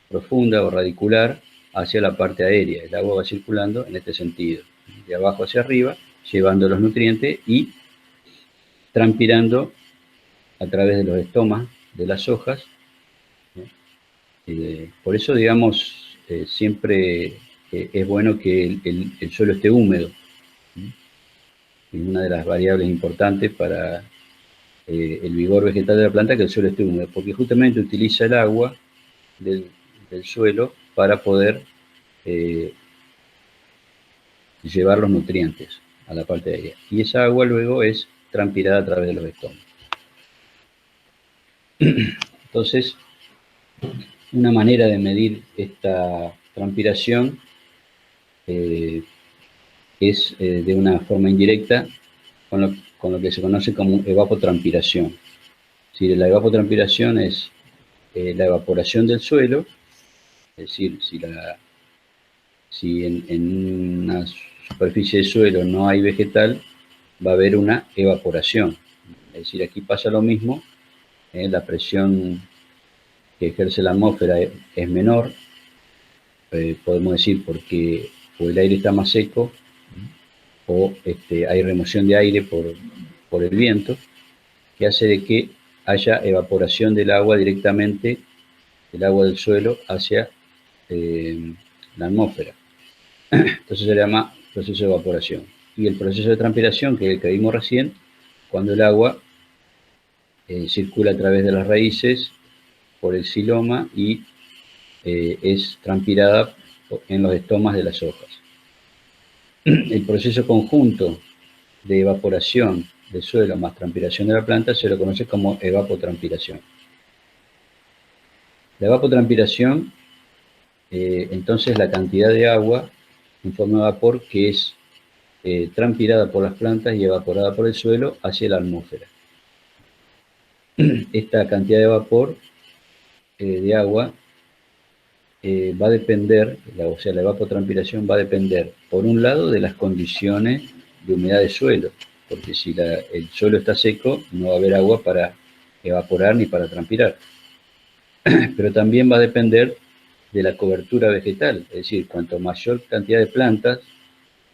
profunda o radicular hacia la parte aérea. El agua va circulando en este sentido, de abajo hacia arriba, llevando los nutrientes y transpirando a través de los estomas de las hojas. Por eso, digamos, siempre es bueno que el suelo esté húmedo. Es una de las variables importantes para el vigor vegetal de la planta, que el suelo esté húmedo, porque justamente utiliza el agua del suelo para poder llevar los nutrientes a la parte aérea. Y esa agua luego es transpirada a través de los estomas. Entonces, una manera de medir esta transpiración es de una forma indirecta con lo que se conoce como evapotranspiración. Si la evapotranspiración es la evaporación del suelo, es decir, si en una superficie de suelo no hay vegetal, va a haber una evaporación. Es decir, aquí pasa lo mismo, la presión que ejerce la atmósfera es menor, podemos decir porque o el aire está más seco o hay remoción de aire por el viento, que hace de que haya evaporación del agua directamente, del agua del suelo hacia la atmósfera. Entonces se llama proceso de evaporación. Y el proceso de transpiración, que es el que vimos recién, cuando el agua circula a través de las raíces por el xiloma y es transpirada en los estomas de las hojas. El proceso conjunto de evaporación del suelo más transpiración de la planta se lo conoce como evapotranspiración. La evapotranspiración, entonces, la cantidad de agua en forma de vapor que es transpirada por las plantas y evaporada por el suelo hacia la atmósfera. Esta cantidad de vapor de agua va a depender, o sea, la evapotranspiración va a depender, por un lado, de las condiciones de humedad del suelo, porque si el suelo está seco, no va a haber agua para evaporar ni para transpirar. Pero también va a depender de la cobertura vegetal, es decir, cuanto mayor cantidad de plantas,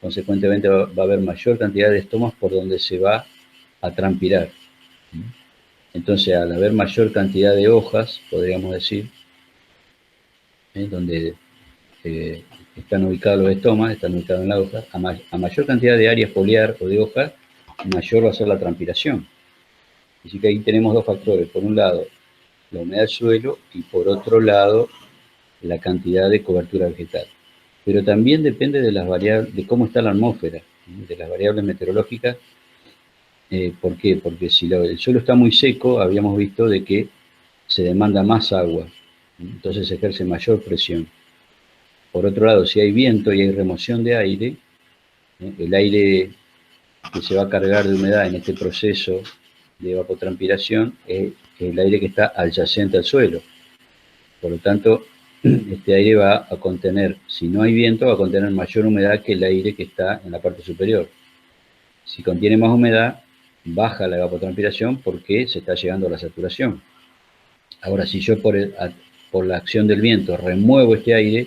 consecuentemente va a haber mayor cantidad de estomas por donde se va a transpirar. Entonces, al haber mayor cantidad de hojas, podríamos decir, donde están ubicados los estomas, están ubicados en la hoja, a mayor cantidad de área foliar o de hoja, mayor va a ser la transpiración. Así que ahí tenemos dos factores, por un lado la humedad del suelo y por otro lado la cantidad de cobertura vegetal. Pero también depende de las variables, de cómo está la atmósfera, de las variables meteorológicas. ¿Por qué? Porque si el suelo está muy seco, habíamos visto de que se demanda más agua, entonces se ejerce mayor presión. Por otro lado, si hay viento y hay remoción de aire, el aire que se va a cargar de humedad en este proceso de evapotranspiración es el aire que está adyacente al suelo. Por lo tanto, este aire va a contener, si no hay viento, va a contener mayor humedad que el aire que está en la parte superior. Si contiene más humedad, baja la evapotranspiración porque se está llegando a la saturación. Ahora, si yo por la acción del viento remuevo este aire,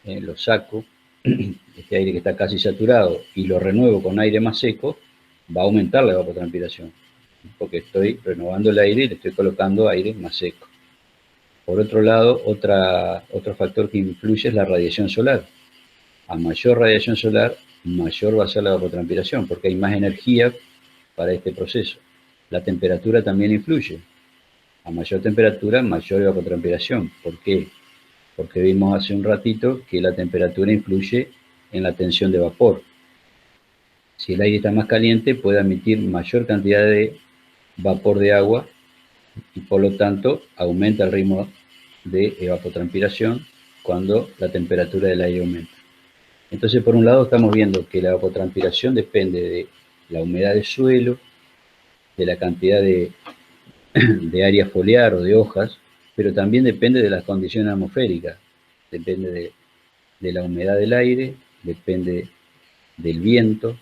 lo saco, este aire que está casi saturado, y lo renuevo con aire más seco, va a aumentar la evapotranspiración, porque estoy renovando el aire y le estoy colocando aire más seco. Por otro lado, otro factor que influye es la radiación solar. A mayor radiación solar, mayor va a ser la evapotranspiración, porque hay más energía para este proceso. La temperatura también influye. A mayor temperatura, mayor evapotranspiración. ¿Por qué? Porque vimos hace un ratito que la temperatura influye en la tensión de vapor. Si el aire está más caliente, puede emitir mayor cantidad de vapor de agua y por lo tanto aumenta el ritmo de evapotranspiración cuando la temperatura del aire aumenta. Entonces, por un lado, estamos viendo que la evapotranspiración depende de la humedad del suelo, de la cantidad de área foliar o de hojas, pero también depende de las condiciones atmosféricas, depende de la humedad del aire, depende del viento,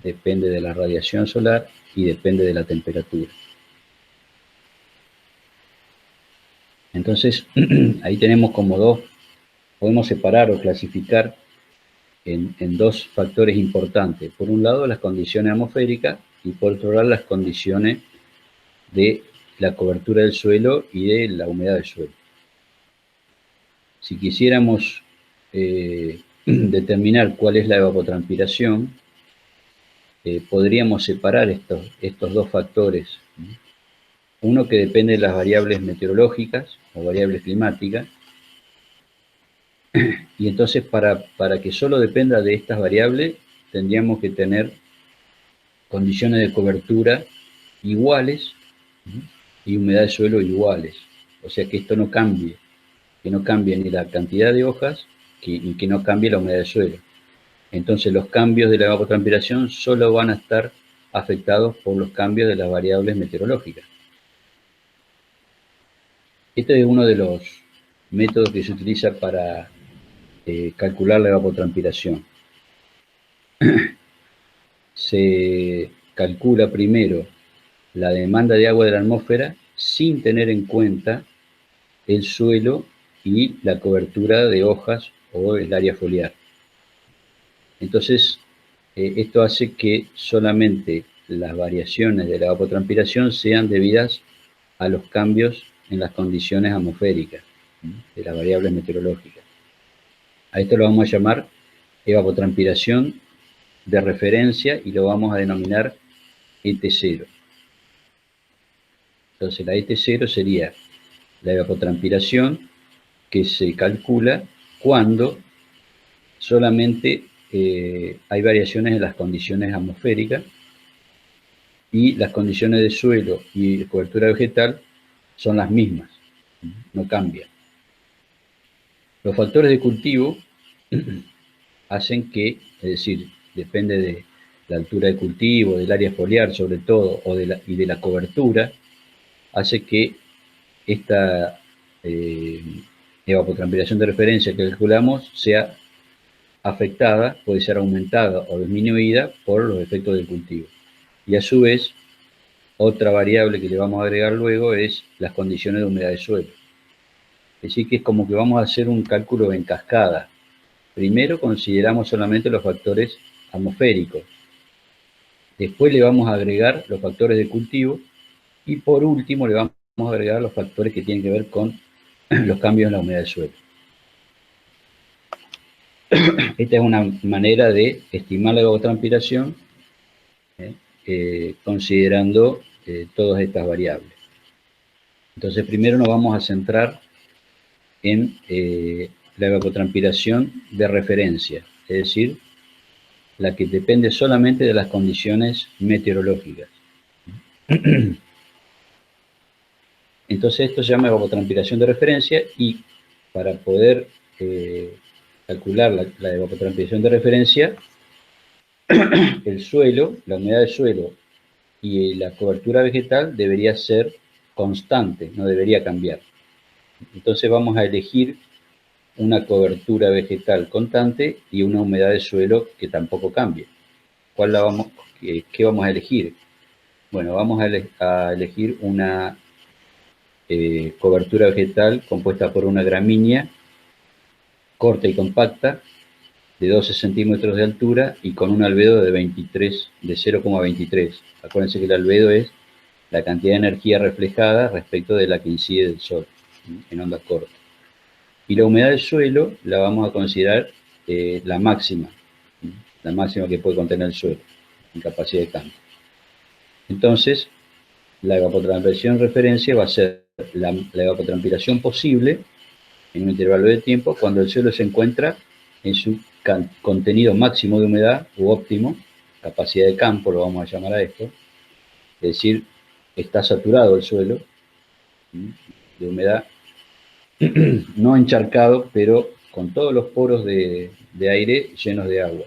depende de la radiación solar y depende de la temperatura. Entonces, ahí tenemos como podemos separar o clasificar en dos factores importantes. Por un lado, las condiciones atmosféricas y por otro lado, las condiciones de la cobertura del suelo y de la humedad del suelo. Si quisiéramos determinar cuál es la evapotranspiración, podríamos separar estos dos factores. Uno que depende de las variables meteorológicas o variables climáticas, y entonces para que solo dependa de estas variables, tendríamos que tener condiciones de cobertura iguales y humedad de suelo iguales. O sea, que esto no cambie, que no cambie ni la cantidad de hojas, y que no cambie la humedad del suelo. Entonces los cambios de la evapotranspiración solo van a estar afectados por los cambios de las variables meteorológicas. Este es uno de los métodos que se utiliza para calcular la evapotranspiración. Se calcula primero la demanda de agua de la atmósfera sin tener en cuenta el suelo y la cobertura de hojas o el área foliar. Entonces, esto hace que solamente las variaciones de la evapotranspiración sean debidas a los cambios en las condiciones atmosféricas, de las variables meteorológicas. A esto lo vamos a llamar evapotranspiración de referencia y lo vamos a denominar ET0. Entonces la ET0 sería la evapotranspiración que se calcula cuando solamente hay variaciones en las condiciones atmosféricas y las condiciones de suelo y de cobertura vegetal son las mismas, no cambian. Los factores de cultivo hacen que, es decir, depende de la altura de cultivo, del área foliar sobre todo, y de la cobertura, hace que esta evapotranspiración de referencia que calculamos sea afectada, puede ser aumentada o disminuida por los efectos del cultivo. Y a su vez, otra variable que le vamos a agregar luego es las condiciones de humedad de suelo. Es decir, que es como que vamos a hacer un cálculo en cascada. Primero consideramos solamente los factores atmosféricos. Después le vamos a agregar los factores de cultivo. Y por último le vamos a agregar los factores que tienen que ver con los cambios en la humedad del suelo. Esta es una manera de estimar la evapotranspiración considerando todas estas variables. Entonces primero nos vamos a centrar en la evapotranspiración de referencia, es decir, la que depende solamente de las condiciones meteorológicas. Entonces esto se llama evapotranspiración de referencia y para poder calcular la evapotranspiración de referencia, el suelo, la humedad del suelo y la cobertura vegetal debería ser constante, no debería cambiar. Entonces vamos a elegir una cobertura vegetal constante y una humedad del suelo que tampoco cambie. ¿Qué vamos a elegir? Bueno, vamos a elegir una cobertura vegetal compuesta por una gramínea corta y compacta de 12 centímetros de altura y con un albedo de 0,23. Acuérdense que el albedo es la cantidad de energía reflejada respecto de la que incide el sol en ondas cortas. Y la humedad del suelo la vamos a considerar la máxima que puede contener el suelo en capacidad de cambio. Entonces, la evapotranspiración referencia va a ser la evapotranspiración posible en un intervalo de tiempo cuando el suelo se encuentra en su contenido máximo de humedad u óptimo, capacidad de campo, lo vamos a llamar a esto, es decir, está saturado el suelo de humedad, no encharcado, pero con todos los poros de aire llenos de agua.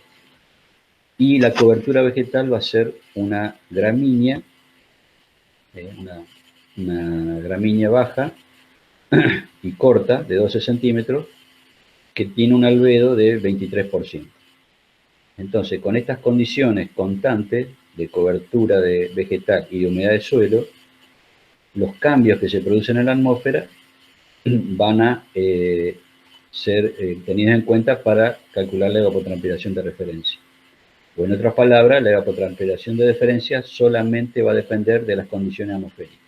Y la cobertura vegetal va a ser una gramínea, una gramínea baja y corta, de 12 centímetros, que tiene un albedo de 23%. Entonces, con estas condiciones constantes de cobertura vegetal y de humedad de suelo, los cambios que se producen en la atmósfera van a ser tenidos en cuenta para calcular la evapotranspiración de referencia. O en otras palabras, la evapotranspiración de referencia solamente va a depender de las condiciones atmosféricas,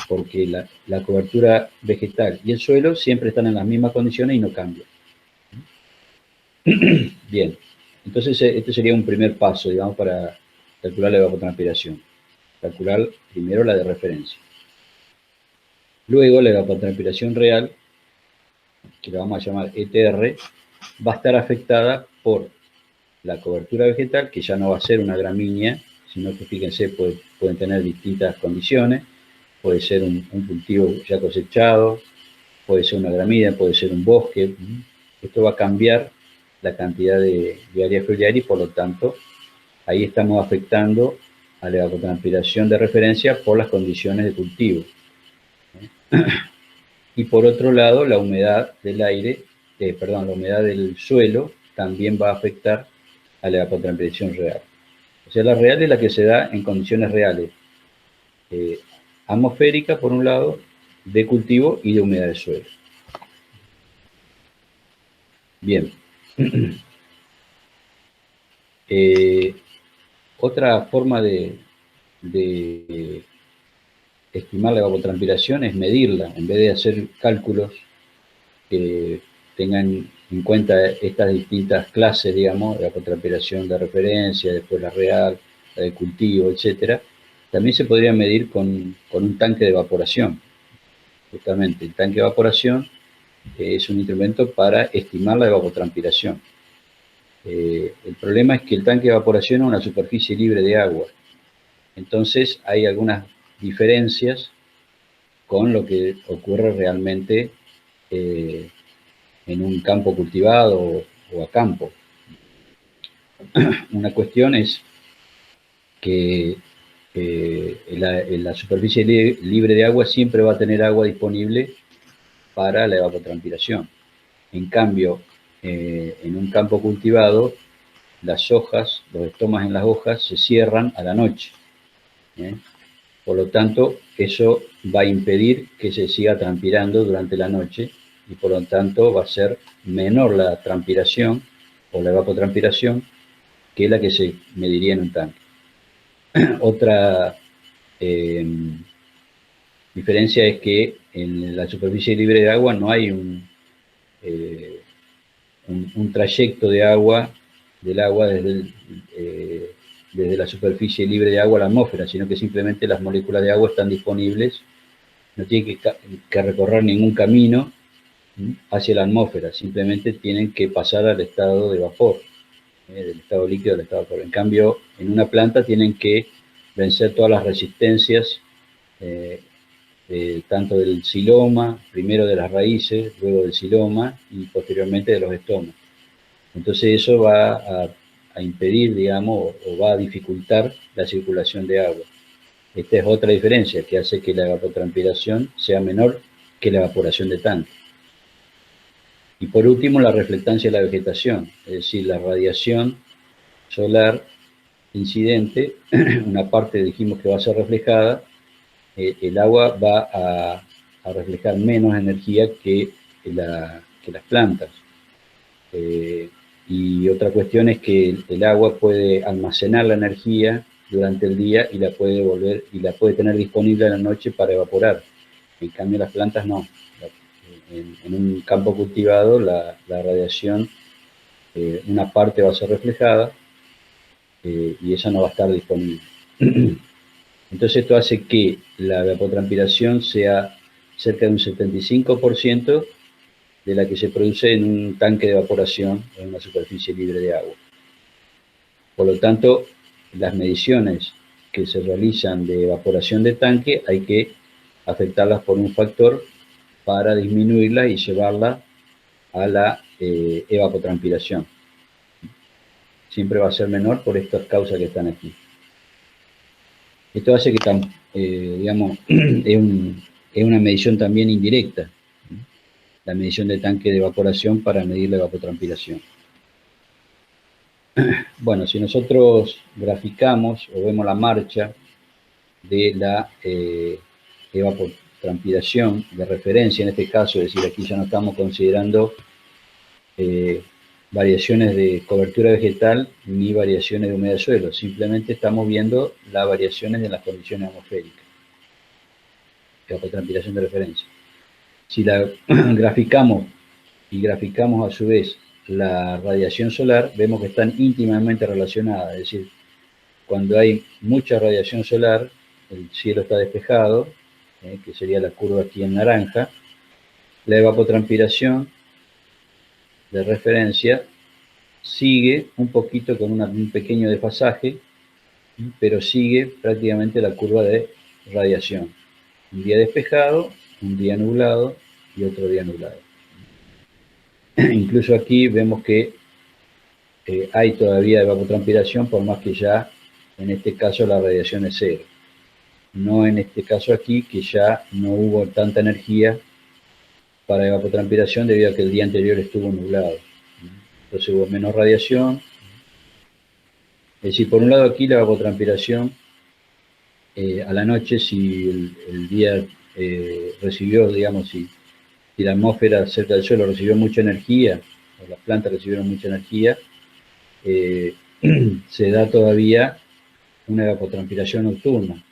porque la cobertura vegetal y el suelo siempre están en las mismas condiciones y no cambian. Bien, entonces este sería un primer paso, digamos, para calcular la evapotranspiración. Calcular primero la de referencia. Luego la evapotranspiración real, que la vamos a llamar ETR, va a estar afectada por la cobertura vegetal, que ya no va a ser una gramínea, sino que fíjense, pueden tener distintas condiciones, puede ser un cultivo ya cosechado, puede ser una gramínea, puede ser un bosque. Esto va a cambiar la cantidad de área foliar y por lo tanto ahí estamos afectando a la evapotranspiración de referencia por las condiciones de cultivo. Y por otro lado, la humedad del aire, la humedad del suelo también va a afectar a la evapotranspiración real. O sea, la real es la que se da en condiciones reales, atmosférica por un lado, de cultivo y de humedad del suelo. Bien. Otra forma de estimar la evapotranspiración es medirla, en vez de hacer cálculos que tengan en cuenta estas distintas clases, digamos, de evapotranspiración de referencia, después la real, la de cultivo, etc. También se podría medir con un tanque de evaporación. Justamente, el tanque de evaporación es un instrumento para estimar la evapotranspiración. El problema es que el tanque de evaporación es una superficie libre de agua. Entonces hay algunas diferencias con lo que ocurre realmente en un campo cultivado o a campo. Una cuestión es que la superficie libre de agua siempre va a tener agua disponible para la evapotranspiración. En cambio, en un campo cultivado, las hojas, los estomas en las hojas se cierran a la noche. Por lo tanto, eso va a impedir que se siga transpirando durante la noche y por lo tanto va a ser menor la transpiración o la evapotranspiración que la que se mediría en un tanque. Otra diferencia es que en la superficie libre de agua no hay un trayecto de agua, del agua desde la superficie libre de agua a la atmósfera, sino que simplemente las moléculas de agua están disponibles, no tienen que recorrer ningún camino hacia la atmósfera, simplemente tienen que pasar al estado de vapor, del estado líquido al estado de vapor. En cambio, en una planta tienen que vencer todas las resistencias, tanto del xiloma, primero de las raíces, luego del xiloma y posteriormente de los estomas. Entonces eso va a impedir, digamos, o va a dificultar la circulación de agua. Esta es otra diferencia que hace que la evapotranspiración sea menor que la evaporación de tanque. Y por último, la reflectancia de la vegetación, es decir, la radiación solar incidente, una parte dijimos que va a ser reflejada, el agua va a reflejar menos energía que las plantas. Y otra cuestión es que el agua puede almacenar la energía durante el día y la puede tener disponible en la noche para evaporar. En cambio las plantas no. En un campo cultivado la radiación, una parte va a ser reflejada y esa no va a estar disponible. Entonces esto hace que la evapotranspiración sea cerca de un 75% de la que se produce en un tanque de evaporación en una superficie libre de agua. Por lo tanto, las mediciones que se realizan de evaporación de tanque hay que afectarlas por un factor para disminuirla y llevarla a la evapotranspiración. Siempre va a ser menor por estas causas que están aquí. Esto hace que, digamos, es una medición también indirecta, la medición de tanque de evaporación para medir la evapotranspiración. Bueno, si nosotros graficamos o vemos la marcha de la evapotranspiración de referencia, en este caso, es decir, aquí ya no estamos considerando variaciones de cobertura vegetal ni variaciones de humedad de suelo, simplemente estamos viendo las variaciones de las condiciones atmosféricas, evapotranspiración de referencia. Si la graficamos y graficamos a su vez la radiación solar, vemos que están íntimamente relacionadas, es decir, cuando hay mucha radiación solar, el cielo está despejado, que sería la curva aquí en naranja, la evapotranspiración de referencia sigue un poquito con un pequeño desfasaje, pero sigue prácticamente la curva de radiación. Un día despejado, un día nublado y otro día nublado. Incluso aquí vemos que hay todavía evapotranspiración, por más que ya en este caso la radiación es cero. No en este caso aquí, que ya no hubo tanta energía para evapotranspiración debido a que el día anterior estuvo nublado. Entonces hubo menos radiación. Es decir, por un lado aquí la evapotranspiración a la noche, si el día recibió, digamos, si la atmósfera cerca del suelo recibió mucha energía, o las plantas recibieron mucha energía, se da todavía una evapotranspiración nocturna.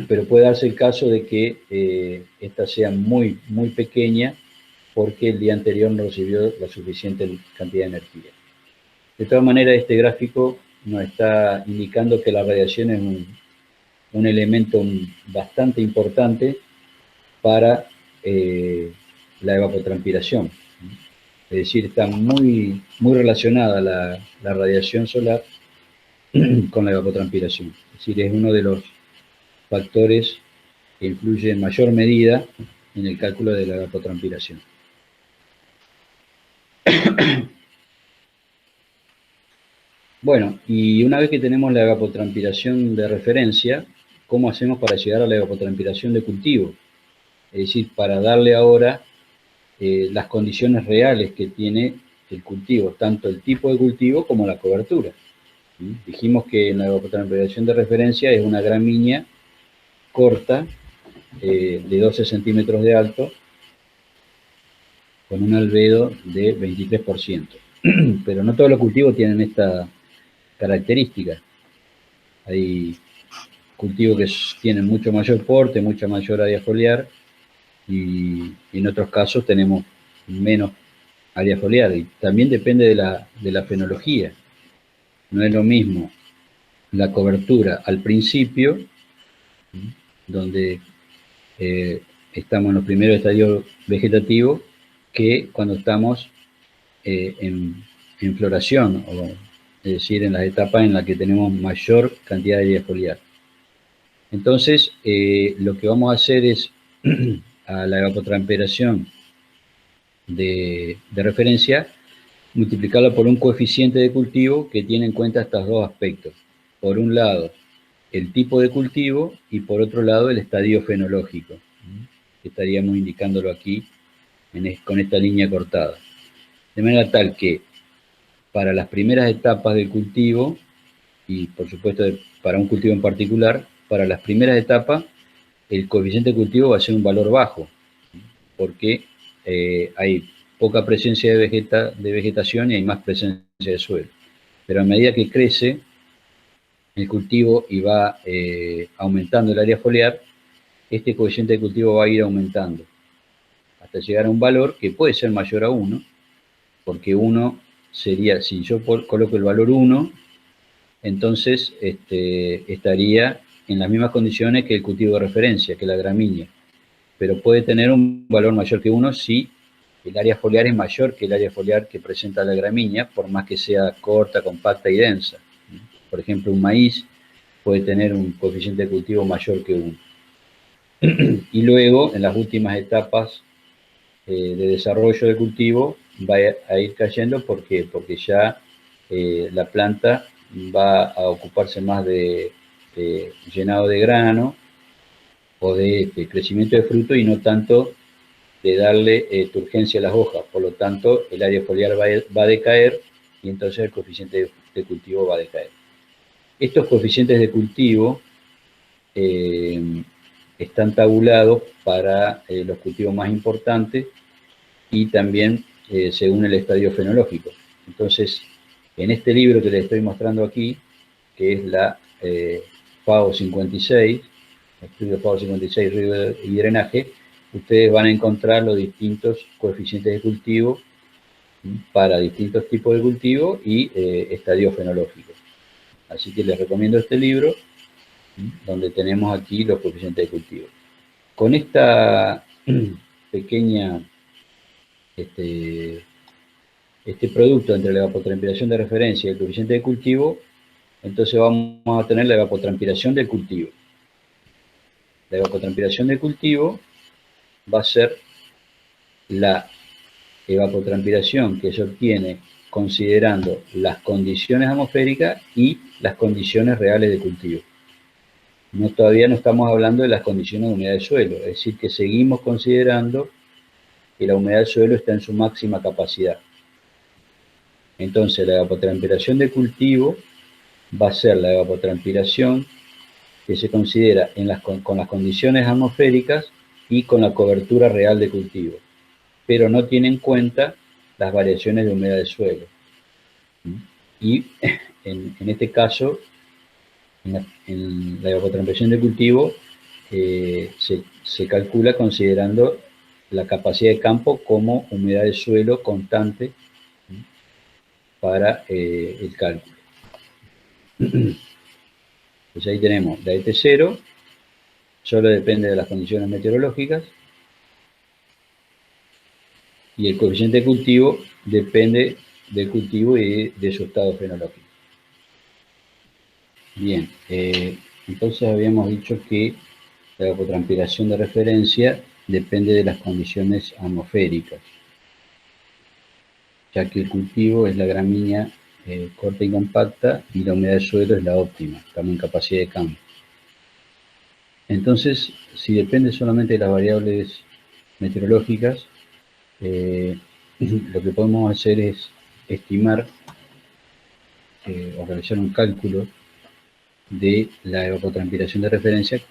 Pero puede darse el caso de que esta sea muy, muy pequeña porque el día anterior no recibió la suficiente cantidad de energía. De todas maneras, este gráfico nos está indicando que la radiación es un elemento bastante importante para la evapotranspiración. Es decir, está muy, muy relacionada la radiación solar con la evapotranspiración. Es decir, es uno de los factores que influye en mayor medida en el cálculo de la evapotranspiración. Bueno, y una vez que tenemos la evapotranspiración de referencia, ¿cómo hacemos para llegar a la evapotranspiración de cultivo? Es decir, para darle ahora las condiciones reales que tiene el cultivo, tanto el tipo de cultivo como la cobertura. ¿Sí? Dijimos que en la evapotranspiración de referencia es una gramínea corta, de 12 centímetros de alto, con un albedo de 23%. Pero no todos los cultivos tienen esta característica. Hay cultivos que tienen mucho mayor porte, mucha mayor área foliar, y en otros casos tenemos menos área foliar. Y también depende de la fenología. No es lo mismo la cobertura al principio, donde estamos en los primeros estadios vegetativos, que cuando estamos en floración, o es decir, en las etapas en las que tenemos mayor cantidad de área foliar. Entonces, lo que vamos a hacer es a la evapotranspiración de referencia, multiplicarla por un coeficiente de cultivo que tiene en cuenta estos dos aspectos. Por un lado, el tipo de cultivo, y por otro lado, el estadio fenológico, que estaríamos indicándolo aquí con esta línea cortada. De manera tal que para las primeras etapas del cultivo, y por supuesto para un cultivo en particular, para las primeras etapas el coeficiente de cultivo va a ser un valor bajo, porque hay poca presencia de vegetación y hay más presencia de suelo. Pero a medida que crece el cultivo y va aumentando el área foliar, este coeficiente de cultivo va a ir aumentando hasta llegar a un valor que puede ser mayor a 1, porque 1 sería, si yo coloco el valor 1, entonces estaría en las mismas condiciones que el cultivo de referencia, que la gramínea, pero puede tener un valor mayor que 1 si el área foliar es mayor que el área foliar que presenta la gramínea, por más que sea corta, compacta y densa. Por ejemplo, un maíz puede tener un coeficiente de cultivo mayor que 1. Y luego, en las últimas etapas de desarrollo del cultivo, va a ir cayendo porque ya la planta va a ocuparse más de llenado de grano o de crecimiento de fruto, y no tanto de darle turgencia a las hojas. Por lo tanto, el área foliar va a decaer, y entonces el coeficiente de cultivo va a decaer. Estos coeficientes de cultivo están tabulados para los cultivos más importantes y también según el estadio fenológico. Entonces, en este libro que les estoy mostrando aquí, que es la FAO 56, estudio FAO 56, riego y drenaje, ustedes van a encontrar los distintos coeficientes de cultivo para distintos tipos de cultivo y estadios fenológicos. Así que les recomiendo este libro, donde tenemos aquí los coeficientes de cultivo. Con esta pequeña este producto entre la evapotranspiración de referencia y el coeficiente de cultivo, entonces vamos a tener la evapotranspiración del cultivo. La evapotranspiración del cultivo va a ser la evapotranspiración que se obtiene considerando las condiciones atmosféricas y las condiciones reales de cultivo. Todavía no estamos hablando de las condiciones de humedad del suelo, es decir, que seguimos considerando que la humedad del suelo está en su máxima capacidad. Entonces, la evapotranspiración de cultivo va a ser la evapotranspiración que se considera con las condiciones atmosféricas y con la cobertura real de cultivo, pero no tiene en cuenta las variaciones de humedad del suelo. Y en este caso, en la evapotranspiración de cultivo, se calcula considerando la capacidad de campo como humedad del suelo constante para el cálculo. Pues ahí tenemos la ET0, solo depende de las condiciones meteorológicas, y el coeficiente de cultivo depende del cultivo y de su estado fenológico. Bien, entonces habíamos dicho que la evapotranspiración de referencia depende de las condiciones atmosféricas, ya que el cultivo es la gramínea corta y compacta y la humedad del suelo es la óptima, estamos en capacidad de cambio. Entonces, si depende solamente de las variables meteorológicas, lo que podemos hacer es estimar o realizar un cálculo de la evapotranspiración de referencia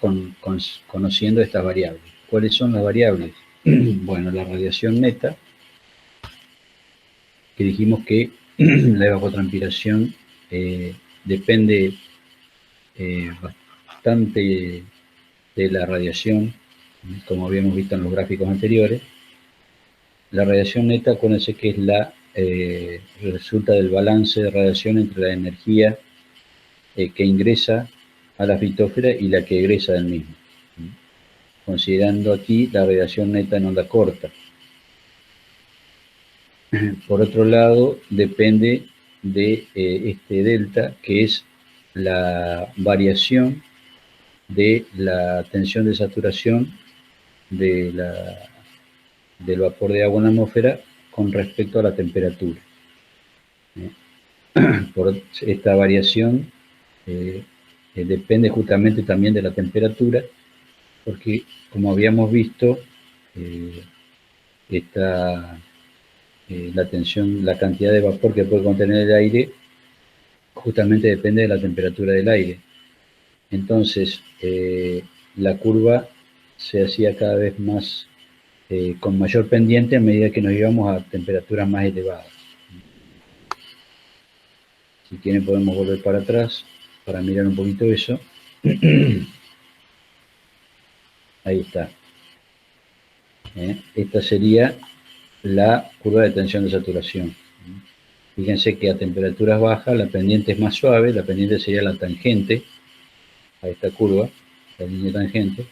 conociendo estas variables. ¿Cuáles son las variables? Bueno, la radiación neta, que dijimos que la evapotranspiración depende bastante de la radiación, como habíamos visto en los gráficos anteriores. La radiación neta, acuérdense que es resulta del balance de radiación entre la energía que ingresa a la fitósfera y la que egresa del mismo, considerando aquí la radiación neta en onda corta. Por otro lado, depende de este delta, que es la variación de la tensión de saturación del vapor de agua en la atmósfera con respecto a la temperatura. Por esta variación depende justamente también de la temperatura, porque como habíamos visto, la tensión, la cantidad de vapor que puede contener el aire justamente depende de la temperatura del aire. Entonces, la curva se hacía cada vez más con mayor pendiente a medida que nos íbamos a temperaturas más elevadas. Si quieren podemos volver para atrás para mirar un poquito eso. Ahí está. Esta sería la curva de tensión de saturación. Fíjense que a temperaturas bajas la pendiente es más suave, la pendiente sería la tangente a esta curva, la línea tangente,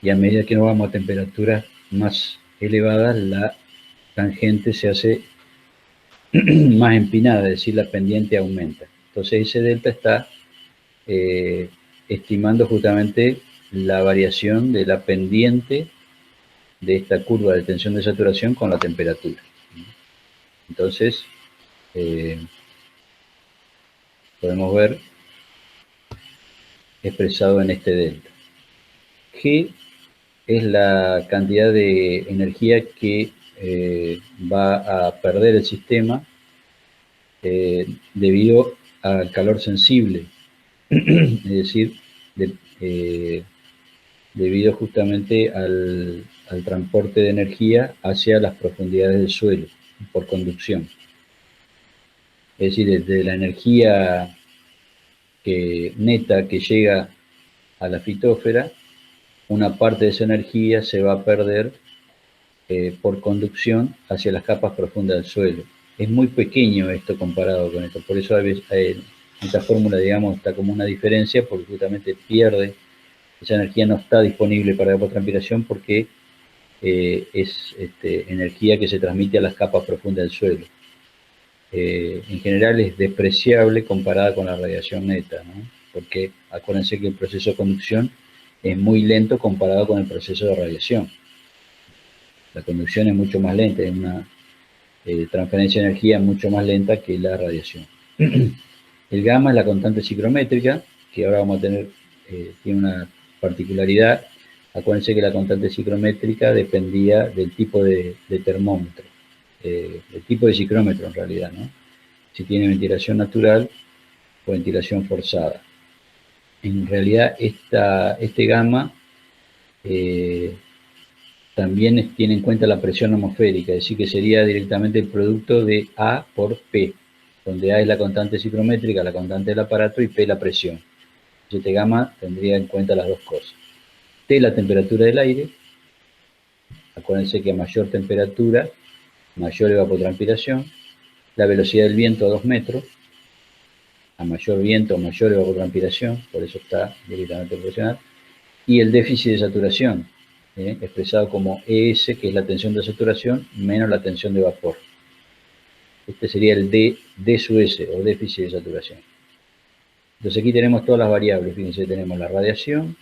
y a medida que nos vamos a temperaturas más elevadas, la tangente se hace más empinada, es decir, la pendiente aumenta. Entonces ese delta está estimando justamente la variación de la pendiente de esta curva de tensión de saturación con la temperatura. Entonces, podemos ver expresado en este delta. G es la cantidad de energía que va a perder el sistema debido al calor sensible, es decir, debido justamente al transporte de energía hacia las profundidades del suelo por conducción. Es decir, desde la energía neta que llega a la fitósfera, una parte de esa energía se va a perder por conducción hacia las capas profundas del suelo. Es muy pequeño esto comparado con esto, por eso esta fórmula, digamos, está como una diferencia, porque justamente pierde, esa energía no está disponible para la evapotranspiración porque es energía que se transmite a las capas profundas del suelo. En general es despreciable comparada con la radiación neta, ¿no? Porque acuérdense que el proceso de conducción es muy lento comparado con el proceso de radiación. La conducción es mucho más lenta, es una transferencia de energía mucho más lenta que la radiación. El gamma es la constante ciclométrica, que ahora vamos a tener, tiene una particularidad. Acuérdense que la constante ciclométrica dependía del tipo de termómetro, del tipo de ciclómetro en realidad, ¿no? Si tiene ventilación natural o ventilación forzada. En realidad este gamma también tiene en cuenta la presión atmosférica, es decir, que sería directamente el producto de A por P, donde A es la constante ciclométrica, la constante del aparato, y P la presión. Este gamma tendría en cuenta las dos cosas. T la temperatura del aire, acuérdense que a mayor temperatura, mayor evapotranspiración, la velocidad del viento a 2 metros, a mayor viento, mayor evapotranspiración, por eso está directamente proporcional, y el déficit de saturación, expresado como ES, que es la tensión de saturación, menos la tensión de vapor. Este sería el D sub S, o déficit de saturación. Entonces aquí tenemos todas las variables. Fíjense, tenemos la radiación,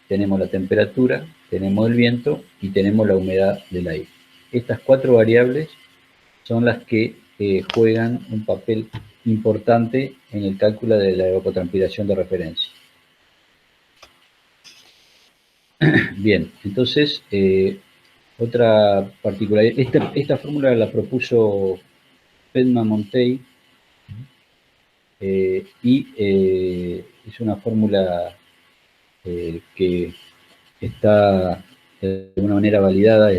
tenemos la temperatura, tenemos el viento y tenemos la humedad del aire. Estas 4 variables son las que juegan un papel importante en el cálculo de la evapotranspiración de referencia. Bien, entonces, otra particularidad, esta fórmula la propuso Pedman-Monteil, y es una fórmula que está de alguna manera validada.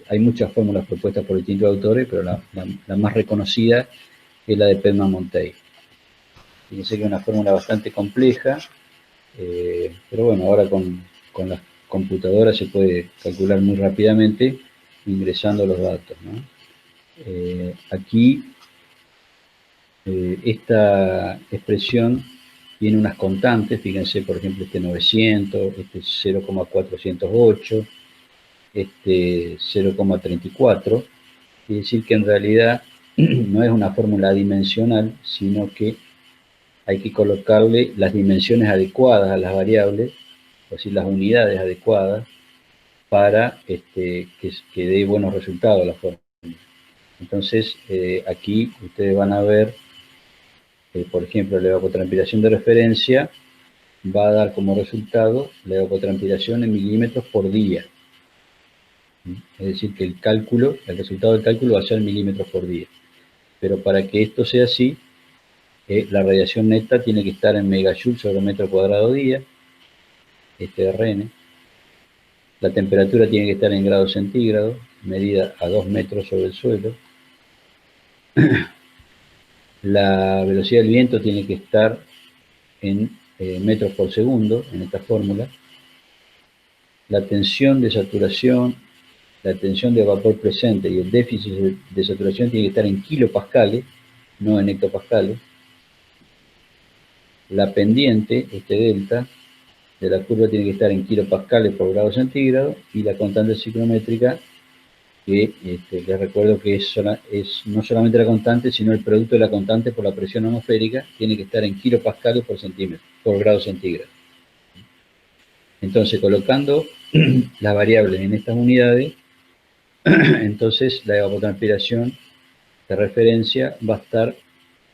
Hay muchas fórmulas propuestas por distintos autores, pero la más reconocida es la de Pedman-Monteil. Fíjense que es una fórmula bastante compleja, pero bueno, ahora con las computadoras se puede calcular muy rápidamente ingresando los datos, ¿no? Aquí esta expresión tiene unas constantes. Fíjense, por ejemplo, este 900, este 0,408, este 0,34, es decir que en realidad no es una fórmula adimensional, sino que hay que colocarle las dimensiones adecuadas a las variables, es decir, las unidades adecuadas para que dé buenos resultados la fórmula. Entonces, aquí ustedes van a ver, por ejemplo, la evapotranspiración de referencia va a dar como resultado la evapotranspiración en milímetros por día. Es decir, que el resultado del cálculo va a ser milímetros por día. Pero para que esto sea así, la radiación neta tiene que estar en megajoules sobre metro cuadrado día, este Rn. La temperatura tiene que estar en grados centígrados, medida a 2 metros sobre el suelo. La velocidad del viento tiene que estar en metros por segundo, en esta fórmula. La tensión de saturación, la tensión de vapor presente y el déficit de saturación tiene que estar en kilopascales, no en hectopascales. La pendiente, este delta, de la curva tiene que estar en kilopascales por grado centígrado, y la constante ciclométrica, que les recuerdo que es no solamente la constante, sino el producto de la constante por la presión atmosférica, tiene que estar en kilopascales por centímetro, por grado centígrado. Entonces, colocando las variables en estas unidades, entonces la evapotranspiración de referencia va a estar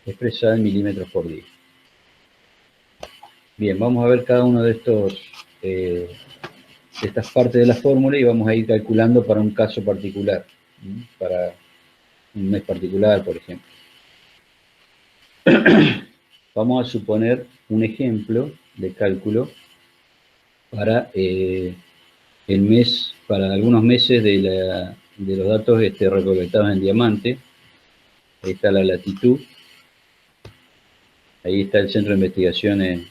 expresada en milímetros por día. Bien, vamos a ver cada uno de estas partes de la fórmula, y vamos a ir calculando para un caso particular, para un mes particular, por ejemplo. Vamos a suponer un ejemplo de cálculo para para algunos meses de los datos recolectados en diamante. Ahí está la latitud, ahí está el centro de investigaciones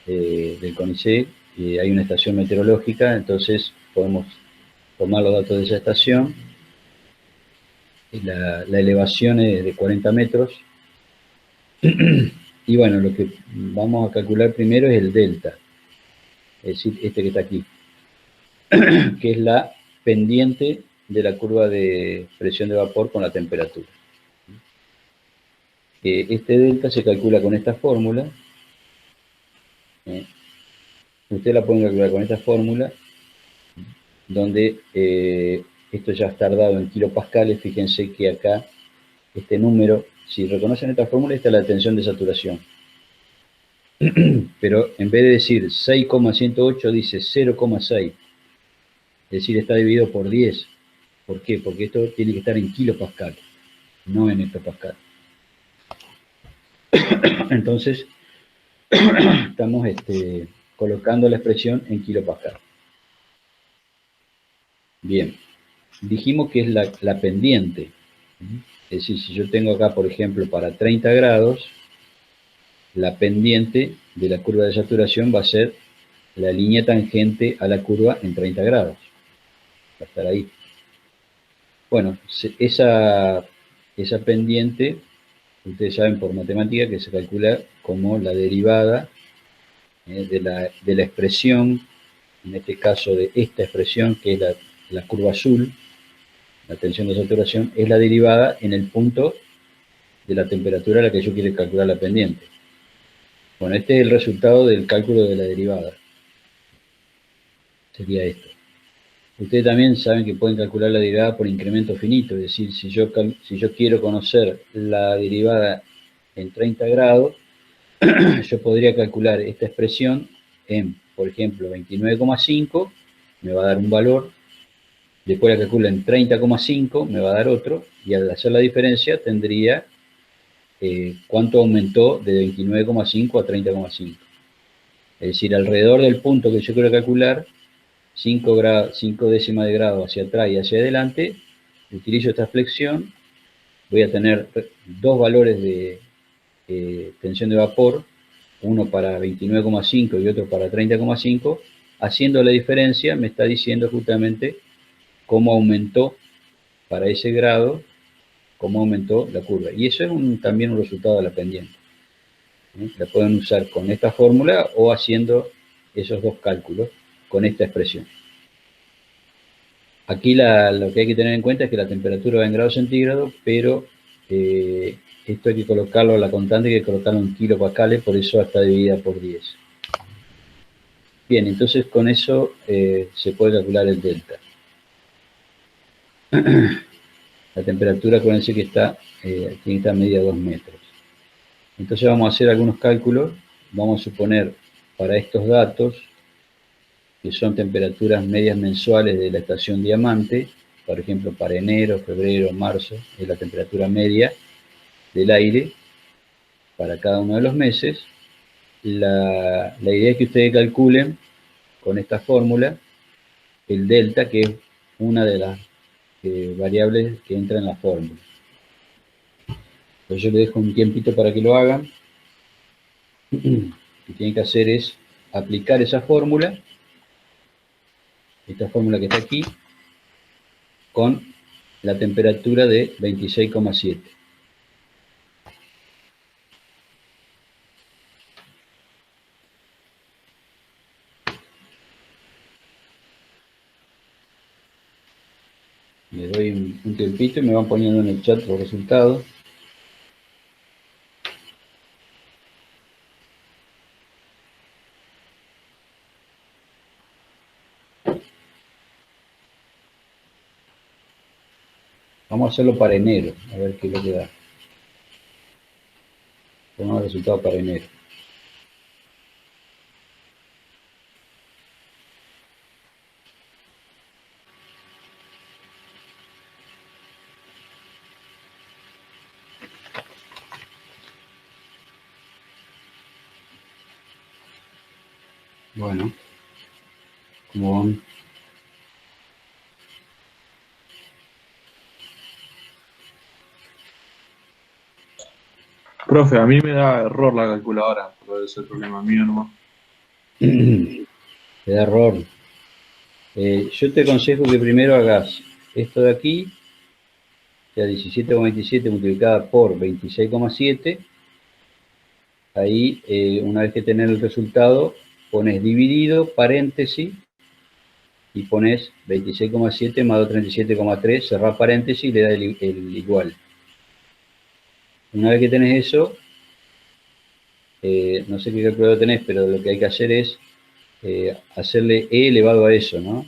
del CONICET, y hay una estación meteorológica. Entonces podemos tomar los datos de esa estación. La elevación es de 40 metros. Y bueno, lo que vamos a calcular primero es el delta, es decir, este que está aquí, que es la pendiente de la curva de presión de vapor con la temperatura. Este delta se calcula con esta fórmula. Usted la pueden calcular con esta fórmula, donde esto ya está dado en kilopascales. Fíjense que acá este número, si reconocen esta fórmula, esta es la tensión de saturación. Pero en vez de decir 6,108, dice 0,6. Es decir, está dividido por 10. ¿Por qué? Porque esto tiene que estar en kilopascales, no en hectopascales. Entonces, estamos colocando la expresión en kilopascal. Bien, dijimos que es la pendiente. Es decir, si yo tengo acá, por ejemplo, para 30 grados, la pendiente de la curva de saturación va a ser la línea tangente a la curva en 30 grados. Va a estar ahí. Bueno, esa pendiente, ustedes saben por matemática que se calcula como la derivada de la expresión, en este caso de esta expresión, que es la curva azul, la tensión de saturación, es la derivada en el punto de la temperatura a la que yo quiero calcular la pendiente. Bueno, este es el resultado del cálculo de la derivada. Sería esto. Ustedes también saben que pueden calcular la derivada por incremento finito, es decir, si yo quiero conocer la derivada en 30 grados, yo podría calcular esta expresión en, por ejemplo, 29,5, me va a dar un valor, después la calculo en 30,5, me va a dar otro, y al hacer la diferencia tendría cuánto aumentó de 29,5 a 30,5. Es decir, alrededor del punto que yo quiero calcular, 5 décimas de grado hacia atrás y hacia adelante, utilizo esta flexión, voy a tener dos valores de tensión de vapor, uno para 29,5 y otro para 30,5, haciendo la diferencia me está diciendo justamente cómo aumentó para ese grado, cómo aumentó la curva. Y eso es también un resultado de la pendiente. La pueden usar con esta fórmula o haciendo esos dos cálculos con esta expresión. Aquí lo que hay que tener en cuenta es que la temperatura va en grados centígrados, pero esto hay que colocarlo, la constante hay que colocarlo en kilopascales, por eso está dividida por 10. Bien, entonces con eso se puede calcular el delta. La temperatura, acuérdense que tiene que estar medida a 2 metros. Entonces vamos a hacer algunos cálculos. Vamos a suponer para estos datos, que son temperaturas medias mensuales de la estación Diamante, por ejemplo, para enero, febrero, marzo, es la temperatura media del aire para cada uno de los meses. La idea es que ustedes calculen con esta fórmula el delta, que es una de las variables que entra en la fórmula. Entonces yo les dejo un tiempito para que lo hagan. Lo que tienen que hacer es aplicar esa fórmula, esta fórmula que está aquí, con la temperatura de 26,7. Les doy un tiempito y me van poniendo en el chat los resultados. Vamos a hacerlo para enero, a ver qué es lo que da. Ponemos el resultado para enero. Bueno, ¿cómo van? Profe, a mí me da error la calculadora, pero ese es el problema mío nomás. Te da error. Yo te aconsejo que primero hagas esto de aquí, o sea, 17,27 multiplicada por 26,7. Ahí, una vez que tenés el resultado, pones dividido, paréntesis, y pones 26,7 más 237,3, cerrás paréntesis y le da el igual. Una vez que tenés eso, no sé qué calculadora tenés, pero lo que hay que hacer es hacerle e elevado a eso, ¿no?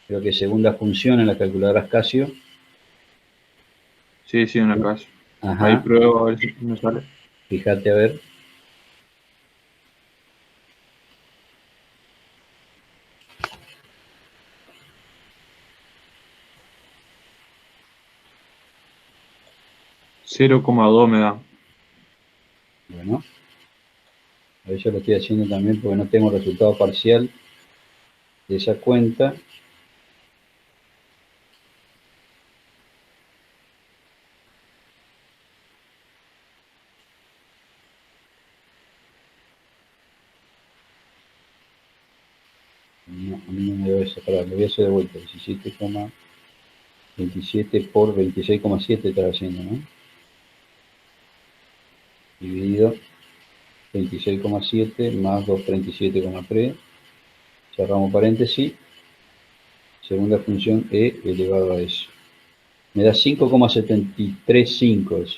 Creo que segunda función en las calculadoras Casio. Sí, una casa. Ahí Ajá, pruebo a ver si me sale. fíjate a ver. $0,2 me da. Bueno, a ver, yo lo estoy haciendo también porque no tengo resultado parcial de esa cuenta. No, a mí no me debe separar, lo voy a hacer de vuelta. 17,27 por 26,7 está haciendo, ¿no? Dividido 26,7 más 237,3. Cerramos paréntesis. Segunda función e elevado a eso. Me da 5,735 eso.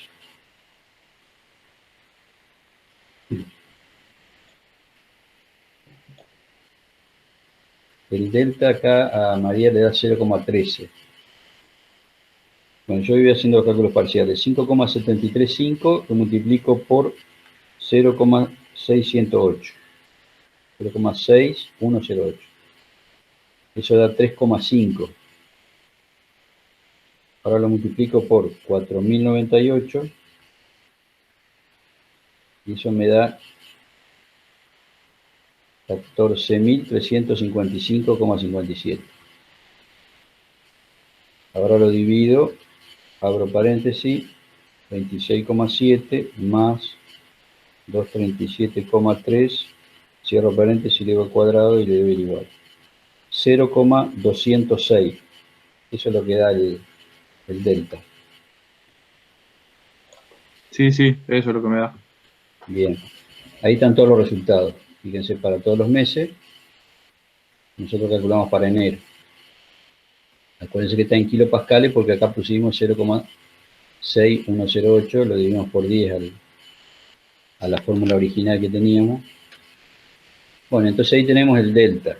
El delta acá a María le da 0,13. Bueno, yo voy haciendo los cálculos parciales. 5,735 lo multiplico por 0,608. 0,6108. Eso da 3,5. Ahora lo multiplico por 4098 y eso me da 14.355,57. Ahora lo divido, abro paréntesis, 26,7 más 237,3, cierro paréntesis, le doy al cuadrado y le doy igual. 0,206. Eso es lo que da el delta. Sí, sí, eso es lo que me da. Bien. Ahí están todos los resultados. Fíjense, para todos los meses, nosotros calculamos para enero. Acuérdense que está en kilopascales porque acá pusimos 0,6108, lo dividimos por 10 a la fórmula original que teníamos. Bueno, entonces ahí tenemos el delta.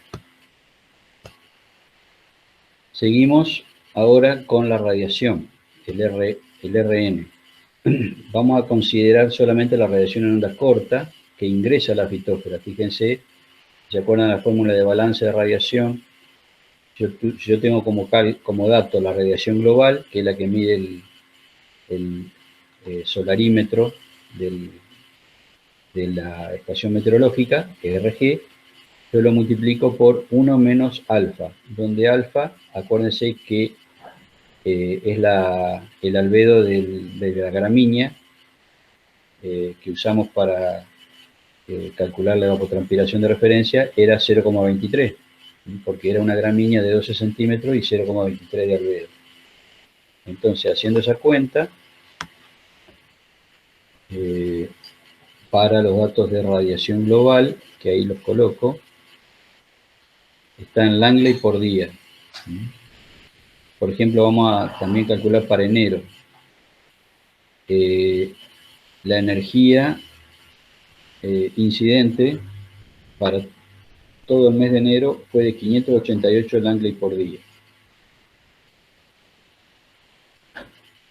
Seguimos ahora con la radiación, el RN. Vamos a considerar solamente la radiación en ondas cortas que ingresa a la fitósfera. Fíjense, ¿se acuerdan de la fórmula de balance de radiación? Yo tengo como dato la radiación global, que es la que mide el solarímetro de la estación meteorológica, que es RG. Yo lo multiplico por 1 menos alfa, donde alfa, acuérdense que es el albedo de la gramínea que usamos para calcular la evapotranspiración de referencia, era 0,23, porque era una gramínea de 12 centímetros y 0,23 de albedo. Entonces, haciendo esa cuenta, para los datos de radiación global, que ahí los coloco, está en Langley por día. Por ejemplo, vamos a también calcular para enero. La energía incidente para todo el mes de enero fue de 588 Langley por día.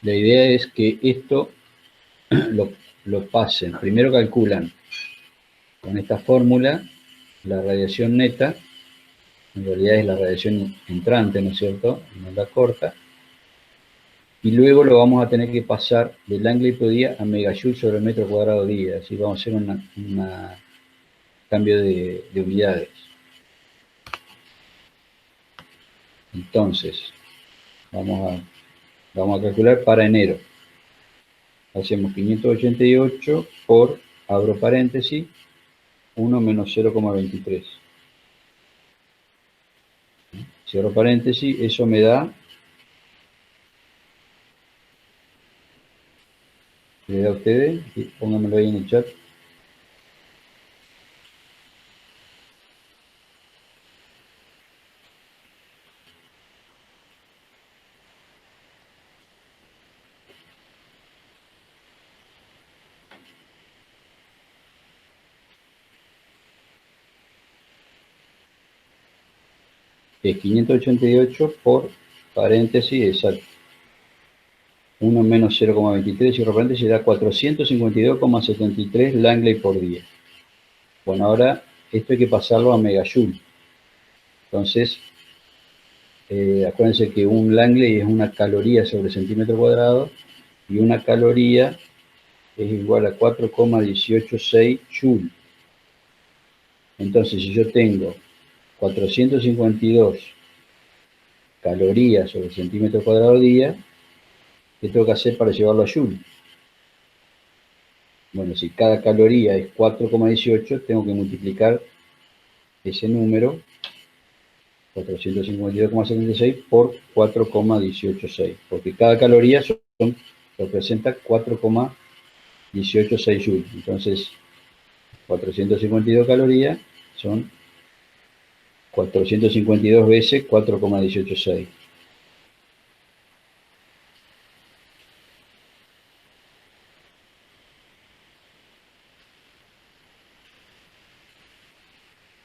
La idea es que esto lo pasen. Primero calculan con esta fórmula la radiación neta, en realidad es la radiación entrante, ¿no es cierto?, en onda corta, y luego lo vamos a tener que pasar de Langley por día a megajoule sobre el metro cuadrado día, así vamos a hacer un cambio de unidades. Entonces, vamos a calcular para enero. Hacemos 588 por, abro paréntesis, 1 menos 0,23. Cierro paréntesis, eso me da, le da a ustedes, pónganmelo ahí en el chat. Es 588 por paréntesis, exacto. 1 menos 0,23, cierro paréntesis, da 452,73 Langley por día. Bueno, ahora esto hay que pasarlo a megajoule. Entonces, acuérdense que un Langley es una caloría sobre centímetro cuadrado y una caloría es igual a 4,186 joule. Entonces, si yo tengo 452 calorías sobre centímetro cuadrado día, ¿qué tengo que hacer para llevarlo a joule? Bueno, si cada caloría es 4,18, tengo que multiplicar ese número, 452,76, por 4,186, porque cada caloría representa 4,186 joules. Entonces, 452 calorías son 452 veces 4,186.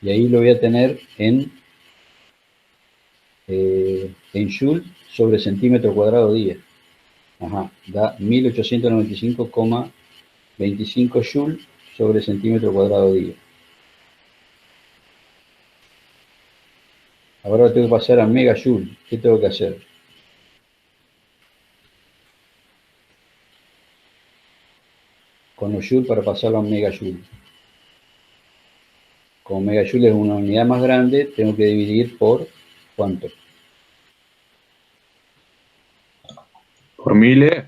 Y ahí lo voy a tener en Joule sobre centímetro cuadrado día. Ajá, da 1895,25 Joule sobre centímetro cuadrado día. Ahora lo tengo que pasar a megajoule. ¿Qué tengo que hacer? Con los joule para pasarlo a megajoule. Como megajoule es una unidad más grande, tengo que dividir por ¿cuánto? Por miles.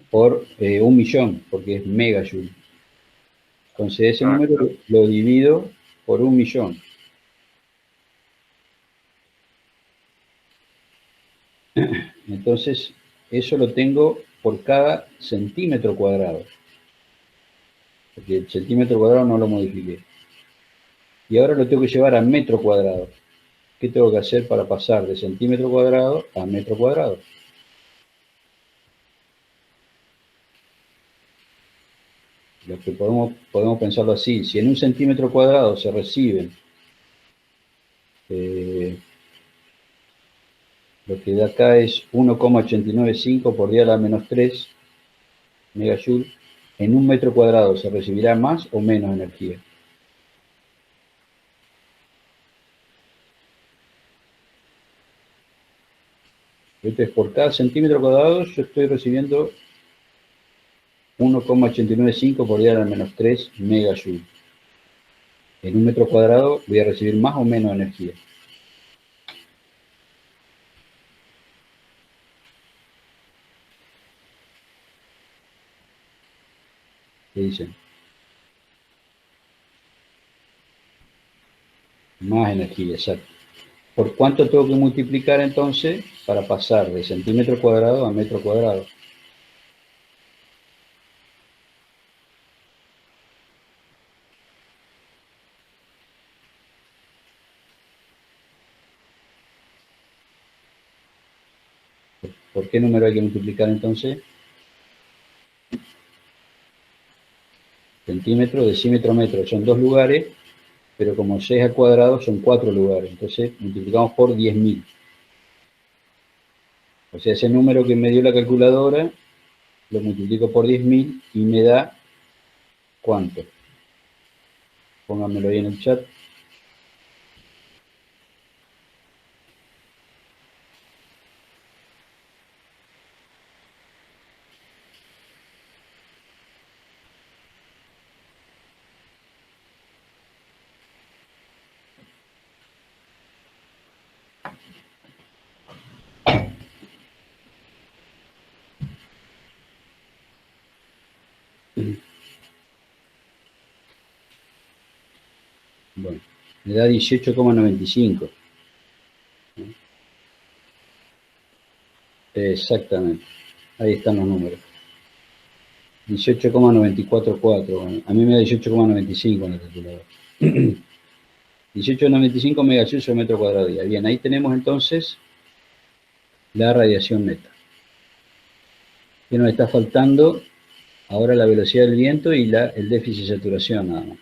Por 1.000.000, porque es megajoule. Entonces ese Ah, número lo divido por 1.000.000. Entonces eso lo tengo por cada centímetro cuadrado. Porque el centímetro cuadrado no lo modifiqué. Y ahora lo tengo que llevar a metro cuadrado. ¿Qué tengo que hacer para pasar de centímetro cuadrado a metro cuadrado? Lo que podemos pensarlo así. Si en un centímetro cuadrado se reciben lo que de acá es 1,895 por 10 a la menos 3 megajoule, en un metro cuadrado se recibirá más o menos energía. Entonces, por cada centímetro cuadrado yo estoy recibiendo 1,895 por 10 a la menos 3 megajoule. En un metro cuadrado voy a recibir más o menos energía. ¿Qué dicen? Más energía, exacto. ¿Por cuánto tengo que multiplicar entonces para pasar de centímetro cuadrado a metro cuadrado? ¿Por qué número hay que multiplicar entonces? Centímetro, decímetro, metro. Son 2 lugares, pero como 6 al cuadrado son 4 lugares. Entonces multiplicamos por 10.000. O sea, ese número que me dio la calculadora, lo multiplico por 10.000 y me da ¿cuánto? Pónganmelo ahí en el chat. Bueno, me da 18,95. Exactamente. Ahí están los números. 18,944. Bueno, a mí me da 18,95 en el calculador. 18,95 megajoules sobre metro cuadrado día. Bien, ahí tenemos entonces la radiación neta. ¿Qué nos está faltando? Ahora la velocidad del viento y el déficit de saturación nada más.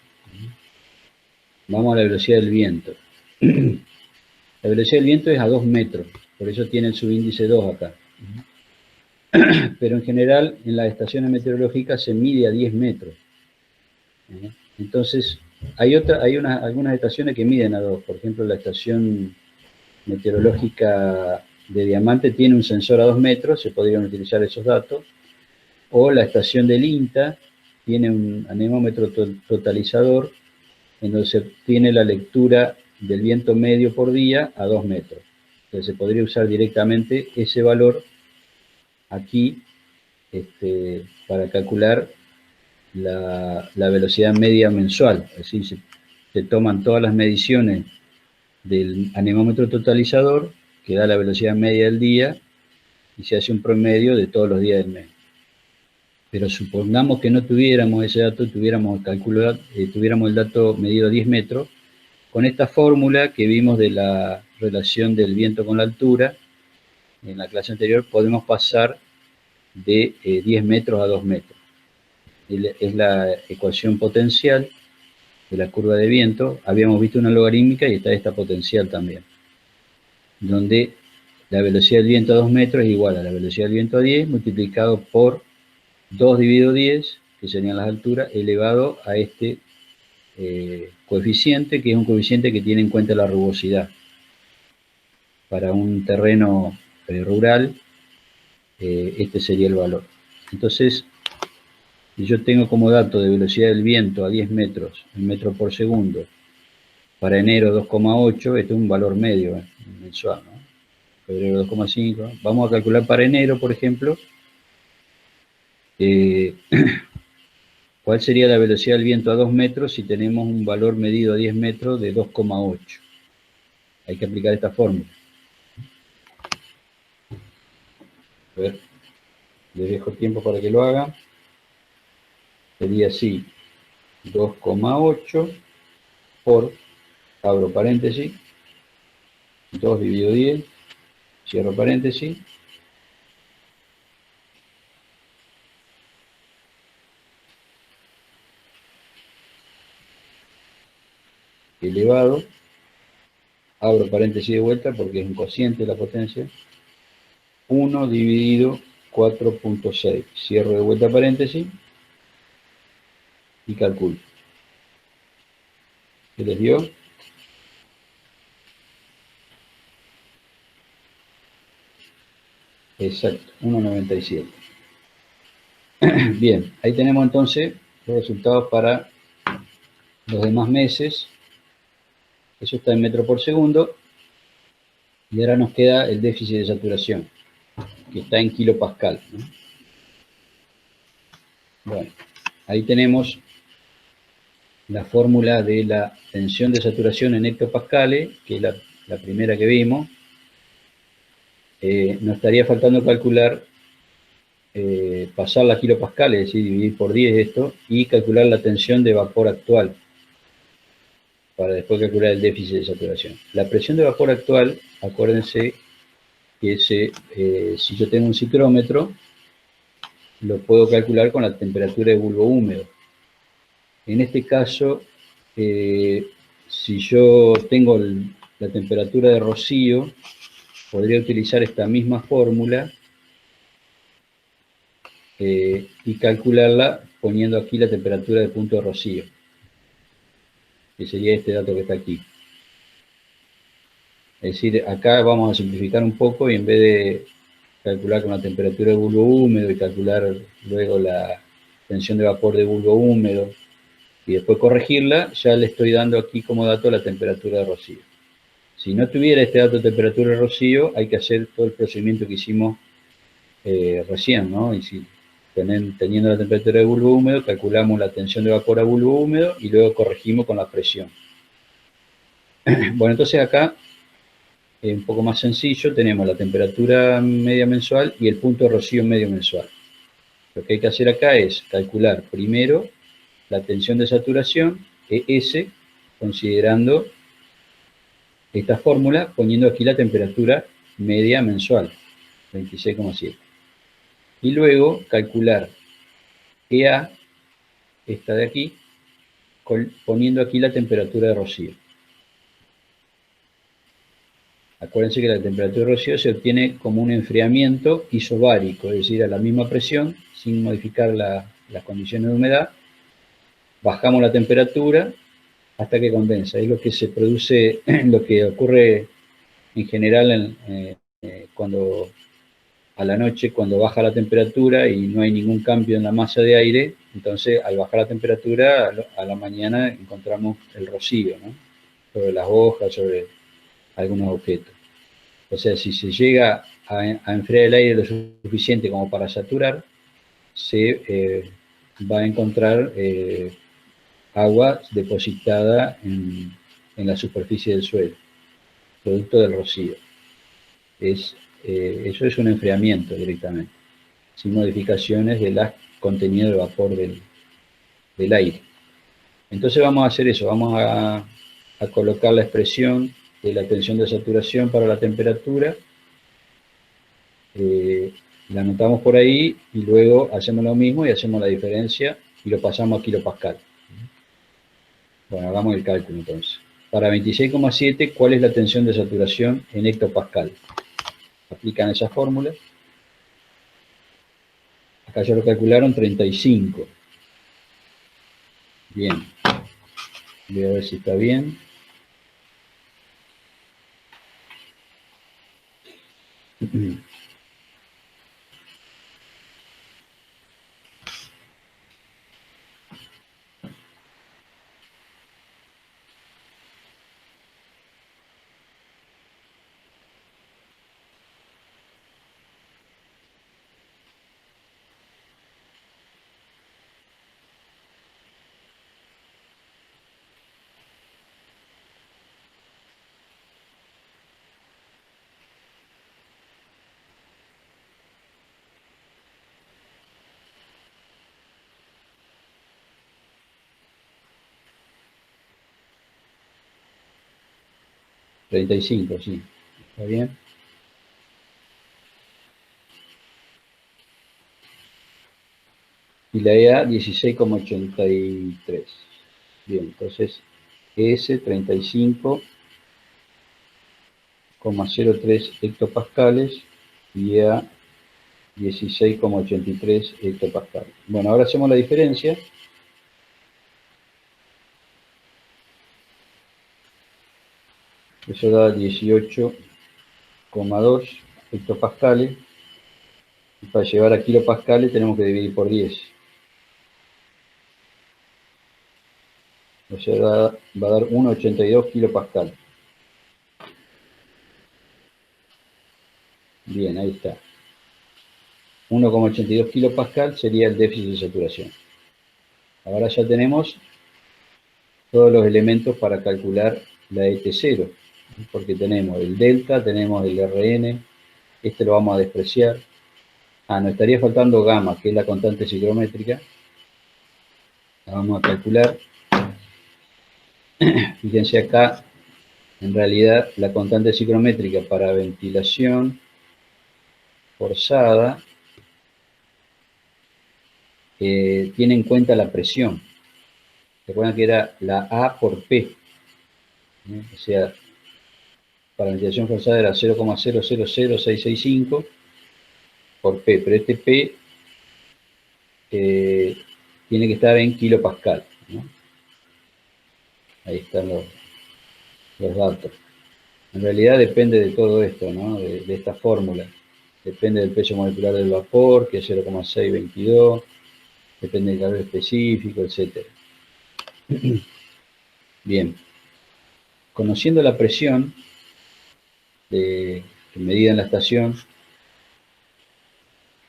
Vamos a la velocidad del viento. La velocidad del viento es a 2 metros, por eso tiene el subíndice 2 acá. Pero en general en las estaciones meteorológicas se mide a 10 metros. Entonces, hay algunas estaciones que miden a 2. Por ejemplo, la estación meteorológica de Diamante tiene un sensor a 2 metros, se podrían utilizar esos datos. O la estación del INTA tiene un anemómetro totalizador en donde se tiene la lectura del viento medio por día a 2 metros. Entonces se podría usar directamente ese valor aquí para calcular la velocidad media mensual. Es decir, se toman todas las mediciones del anemómetro totalizador, que da la velocidad media del día, y se hace un promedio de todos los días del mes. Pero supongamos que no tuviéramos ese dato, tuviéramos el dato medido a 10 metros, con esta fórmula que vimos de la relación del viento con la altura, en la clase anterior, podemos pasar de 10 metros a 2 metros. Es la ecuación potencial, de la curva de viento, habíamos visto una logarítmica y está esta potencial también, donde la velocidad del viento a 2 metros es igual a la velocidad del viento a 10 multiplicado por 2 dividido 10, que serían las alturas, elevado a este coeficiente, que es un coeficiente que tiene en cuenta la rugosidad. Para un terreno rural, este sería el valor. Entonces, si yo tengo como dato de velocidad del viento a 10 metros, en metros por segundo, para enero 2,8, este es un valor medio mensual, ¿no? Febrero 2,5. Vamos a calcular para enero, por ejemplo, cuál sería la velocidad del viento a 2 metros si tenemos un valor medido a 10 metros de 2,8. Hay que aplicar esta fórmula. A ver, les dejo tiempo para que lo hagan. Sería así, 2,8 por, abro paréntesis, 2 dividido 10, cierro paréntesis, elevado, abro paréntesis de vuelta porque es un cociente la potencia, 1 dividido 4.6, cierro de vuelta paréntesis y calculo. ¿Qué les dio? Exacto, 1,97. Bien, ahí tenemos entonces los resultados para los demás meses. Eso está en metros por segundo. Y ahora nos queda el déficit de saturación, que está en kilopascal, ¿no? Bueno, ahí tenemos la fórmula de la tensión de saturación en hectopascales, que es la primera que vimos. Nos estaría faltando calcular, pasar la kilopascales, es decir, dividir por 10 esto, y calcular la tensión de vapor actual, para después calcular el déficit de saturación. La presión de vapor actual, acuérdense que si yo tengo un ciclómetro, lo puedo calcular con la temperatura de bulbo húmedo. En este caso, si yo tengo la temperatura de rocío, podría utilizar esta misma fórmula y calcularla poniendo aquí la temperatura de punto de rocío, que sería este dato que está aquí. Es decir, acá vamos a simplificar un poco y en vez de calcular con la temperatura de bulbo húmedo y calcular luego la tensión de vapor de bulbo húmedo y después corregirla, ya le estoy dando aquí como dato la temperatura de rocío. Si no tuviera este dato de temperatura de rocío, hay que hacer todo el procedimiento que hicimos recién, ¿no? Y si teniendo la temperatura de bulbo húmedo, calculamos la tensión de vapor a bulbo húmedo y luego corregimos con la presión. Bueno, entonces acá, un poco más sencillo, tenemos la temperatura media mensual y el punto de rocío medio mensual. Lo que hay que hacer acá es calcular primero la tensión de saturación, ES, considerando esta fórmula, poniendo aquí la temperatura media mensual, 26,7. Y luego calcular EA, esta de aquí, poniendo aquí la temperatura de rocío. Acuérdense que la temperatura de rocío se obtiene como un enfriamiento isobárico, es decir, a la misma presión, sin modificar las condiciones de humedad, bajamos la temperatura hasta que condensa. Es lo que se produce, lo que ocurre en general cuando a la noche, cuando baja la temperatura y no hay ningún cambio en la masa de aire, entonces al bajar la temperatura, a la mañana encontramos el rocío, ¿no? Sobre las hojas, sobre algunos objetos. O sea, si se llega a enfriar el aire lo suficiente como para saturar, se va a encontrar agua depositada en la superficie del suelo, producto del rocío. Eso es un enfriamiento directamente, sin modificaciones del contenido de vapor del aire. Entonces vamos a hacer eso, vamos a colocar la expresión de la tensión de saturación para la temperatura, la anotamos por ahí y luego hacemos lo mismo y hacemos la diferencia y lo pasamos a kilopascal. Bueno, hagamos el cálculo entonces. Para 26,7, ¿cuál es la tensión de saturación en hectopascal? Aplican esa fórmula. Acá ya lo calcularon, 35. Bien. Voy a ver si está bien. $35, sí. ¿Está bien? Y la EA 16,83. Bien, entonces ES 35,03 hectopascales y EA 16,83 hectopascales. Bueno, ahora hacemos la diferencia. Eso da 18,2 hectopascales. Y para llevar a kilopascales tenemos que dividir por 10. O sea, va a dar 1,82 kilopascal. Bien, ahí está. 1,82 kilopascal sería el déficit de saturación. Ahora ya tenemos todos los elementos para calcular la ET0, porque tenemos el delta, tenemos el Rn, este lo vamos a despreciar. Nos estaría faltando gamma, que es la constante ciclométrica. La vamos a calcular. Fíjense acá, en realidad la constante ciclométrica para ventilación forzada tiene en cuenta la presión. Recuerdan que era la A por P. O sea, para ventilación forzada era 0,000665 por P, pero este P tiene que estar en kilopascal, ¿no? Ahí están los datos. En realidad depende de todo esto, ¿no? De esta fórmula. Depende del peso molecular del vapor, que es 0,622, depende del calor específico, etc. Bien. Conociendo la presión medida en la estación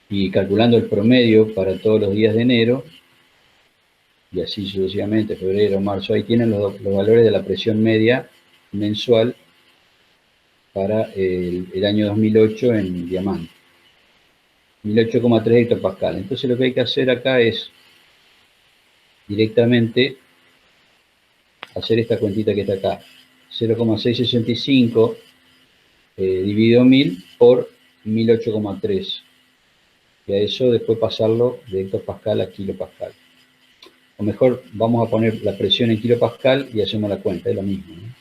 y calculando el promedio para todos los días de enero, y así sucesivamente, febrero, marzo, ahí tienen los valores de la presión media mensual para el año 2008 en diamante. 1008,3 hectopascal. Entonces lo que hay que hacer acá es directamente hacer esta cuentita que está acá. 0,665 dividido 1000 por 1008,3. Y a eso después pasarlo de hectopascal a kilopascal. O mejor, vamos a poner la presión en kilopascal y hacemos la cuenta, es lo mismo, ¿no?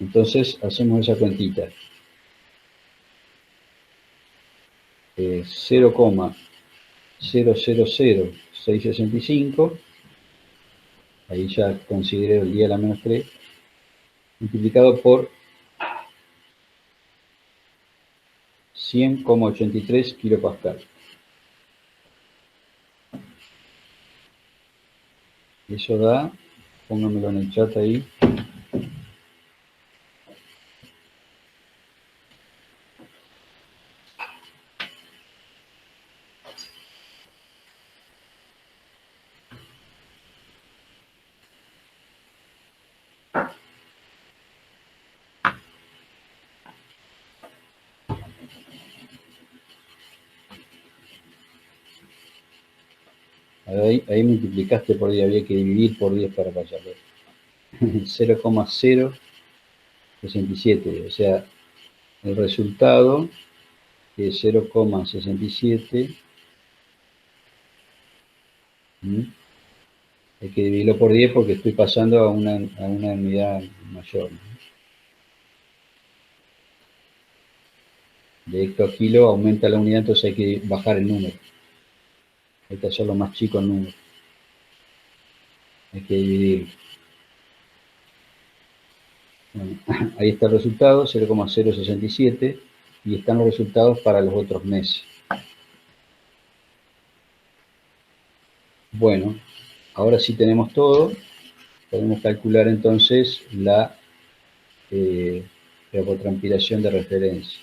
Entonces hacemos esa cuentita. 0,000665, ahí ya considero el día de la menos 3, multiplicado por 100,83 kilopascal. Eso da, póngamelo en el chat ahí, ahí multiplicaste por 10, había que dividir por 10 para pasarlo. 0,067, o sea, el resultado es 0,67 Hay que dividirlo por 10 porque estoy pasando a una unidad mayor, ¿no? De esto a kilo aumenta la unidad, entonces hay que bajar el número. Hay que hacerlo más chico el número. Hay que dividir. Bueno, ahí está el resultado, 0,067, y están los resultados para los otros meses. Bueno, ahora sí tenemos todo. Podemos calcular entonces la evapotranspiración de referencia.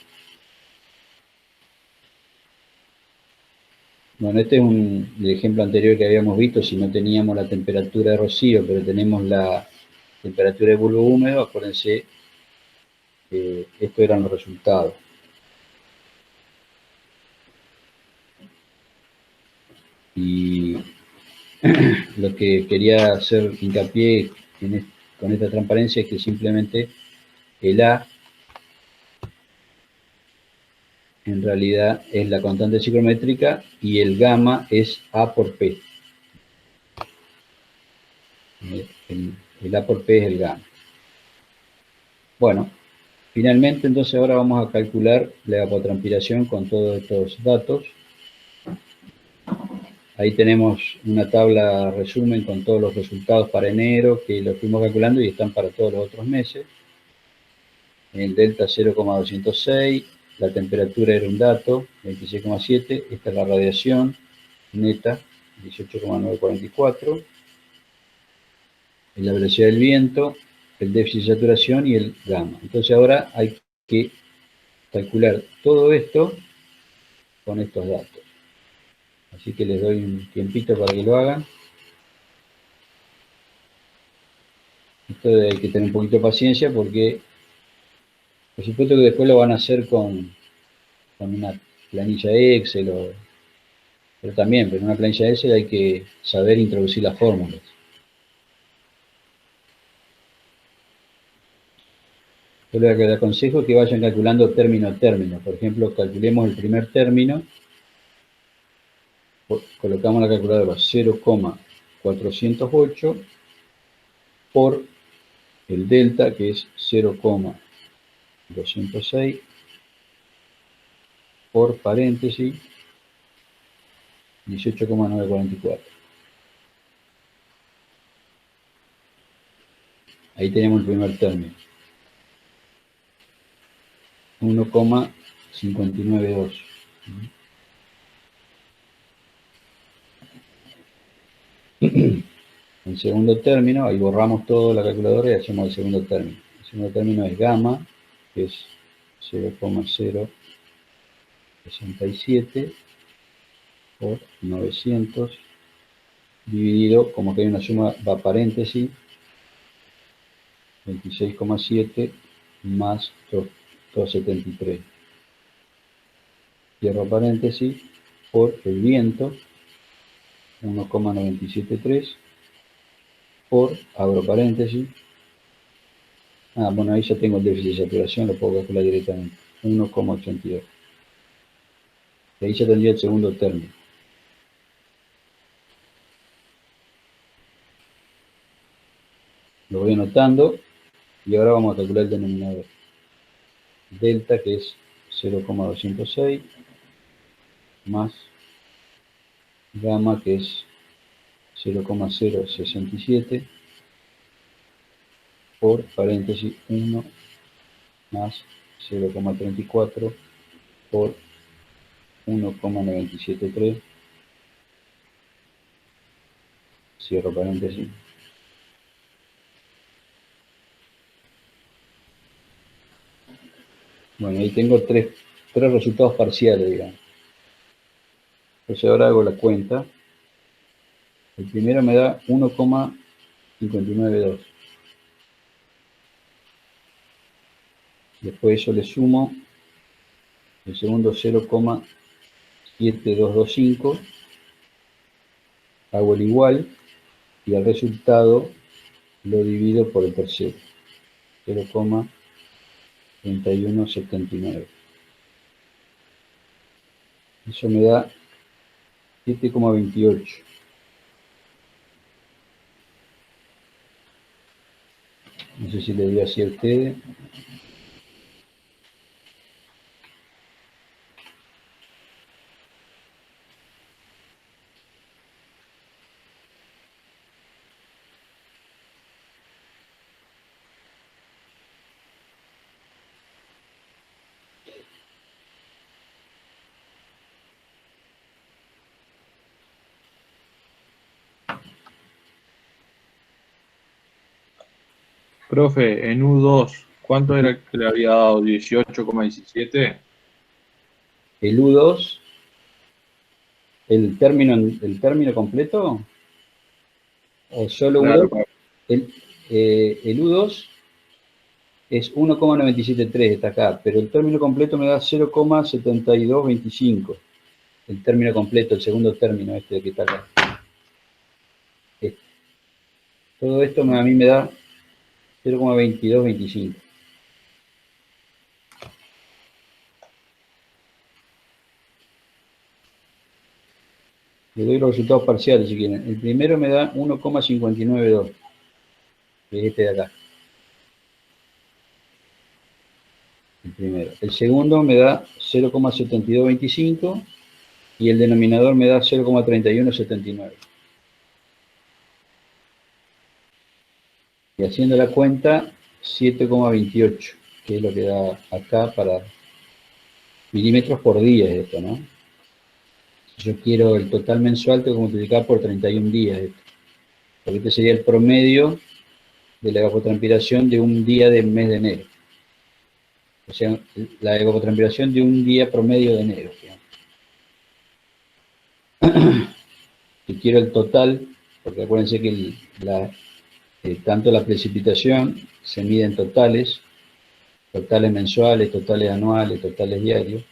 Bueno, este es el ejemplo anterior que habíamos visto. Si no teníamos la temperatura de rocío, pero tenemos la temperatura de bulbo húmedo, acuérdense, estos eran los resultados. Y lo que quería hacer hincapié con esta transparencia es que simplemente el A en realidad es la constante psicométrica y el gamma es A por P. El A por P es el gamma. Bueno, finalmente entonces ahora vamos a calcular la evapotranspiración con todos estos datos. Ahí tenemos una tabla resumen con todos los resultados para enero que los fuimos calculando y están para todos los otros meses. El delta 0,206, la temperatura era un dato, 26,7, esta es la radiación neta, 18,944, la velocidad del viento, el déficit de saturación y el gamma. Entonces ahora hay que calcular todo esto con estos datos. Así que les doy un tiempito para que lo hagan. Esto hay que tener un poquito de paciencia porque por supuesto que después lo van a hacer con una planilla Excel, pero también, pero en una planilla Excel hay que saber introducir las fórmulas. Yo lo que les aconsejo es que vayan calculando término a término. Por ejemplo, calculemos el primer término, colocamos la calculadora 0,408 por el delta, que es 0,206, por paréntesis 18,944. Ahí tenemos el primer término. 1,592. El segundo término, ahí borramos todo la calculadora y hacemos el segundo término. El segundo término es gamma, que es 0,067 por 900 dividido, como que hay una suma, va paréntesis, 26,7 más 273. Cierro paréntesis por el viento, 1,973 por, abro paréntesis. Bueno, ahí ya tengo el déficit de saturación, lo puedo calcular directamente, 1,82. Y ahí ya tendría el segundo término. Lo voy anotando y ahora vamos a calcular el denominador. Delta, que es 0,206, más gamma, que es 0,067, por paréntesis 1 más 0,34 por 1,973, cierro paréntesis. Bueno, ahí tengo tres resultados parciales, digamos. Entonces ahora hago la cuenta. El primero me da 1,592. Después eso le sumo el segundo 0,7225. Hago el igual y el resultado lo divido por el tercero. 0,3179. Eso me da 7,28. No sé si le dio así a ustedes. Profe, en U2, ¿cuánto era que le había dado? ¿18,17? El U2, el término completo, o solo Claro, U2, el U2 es 1,973, está acá, pero el término completo me da 0,7225. El término completo, el segundo término este que está acá. Este. Todo esto a mí me da 0,2225. Le doy los resultados parciales si quieren. El primero me da 1,592, que es este de acá. El primero. El segundo me da 0,7225 y el denominador me da 0,3179. Y haciendo la cuenta, 7,28, que es lo que da acá para milímetros por día es esto, ¿no? Si yo quiero el total mensual, tengo que multiplicar por 31 días esto. Porque este sería el promedio de la evapotranspiración de un día del mes de enero. O sea, la evapotranspiración de un día promedio de enero. Si quiero el total, porque acuérdense que tanto la precipitación se mide en totales, totales mensuales, totales anuales, totales diarios.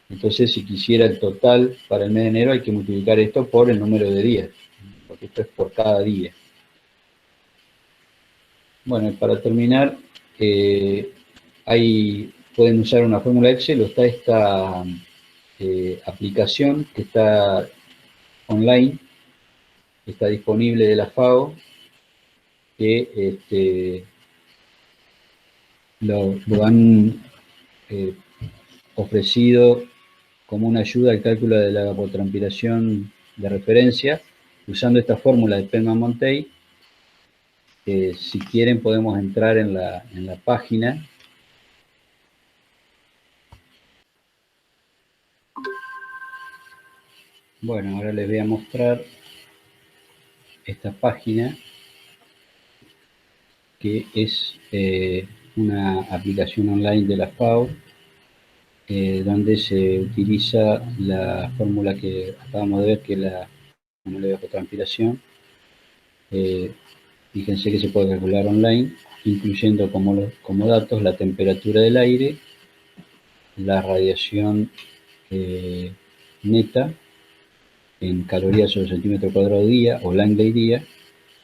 Entonces, si quisiera el total para el mes de enero, hay que multiplicar esto por el número de días, porque esto es por cada día. Bueno, para terminar, pueden usar una fórmula Excel o está esta aplicación que está online, que está disponible de la FAO, que lo han ofrecido como una ayuda al cálculo de la evapotranspiración de referencia, usando esta fórmula de Pellman-Monteil. Si quieren podemos entrar en la página. Bueno, ahora les voy a mostrar esta página, que es una aplicación online de la FAO, donde se utiliza la fórmula que acabamos de ver, que es la fórmula de evapotranspiración. Fíjense que se puede calcular online, incluyendo como datos la temperatura del aire, la radiación neta en calorías sobre centímetro cuadrado día o Langley día,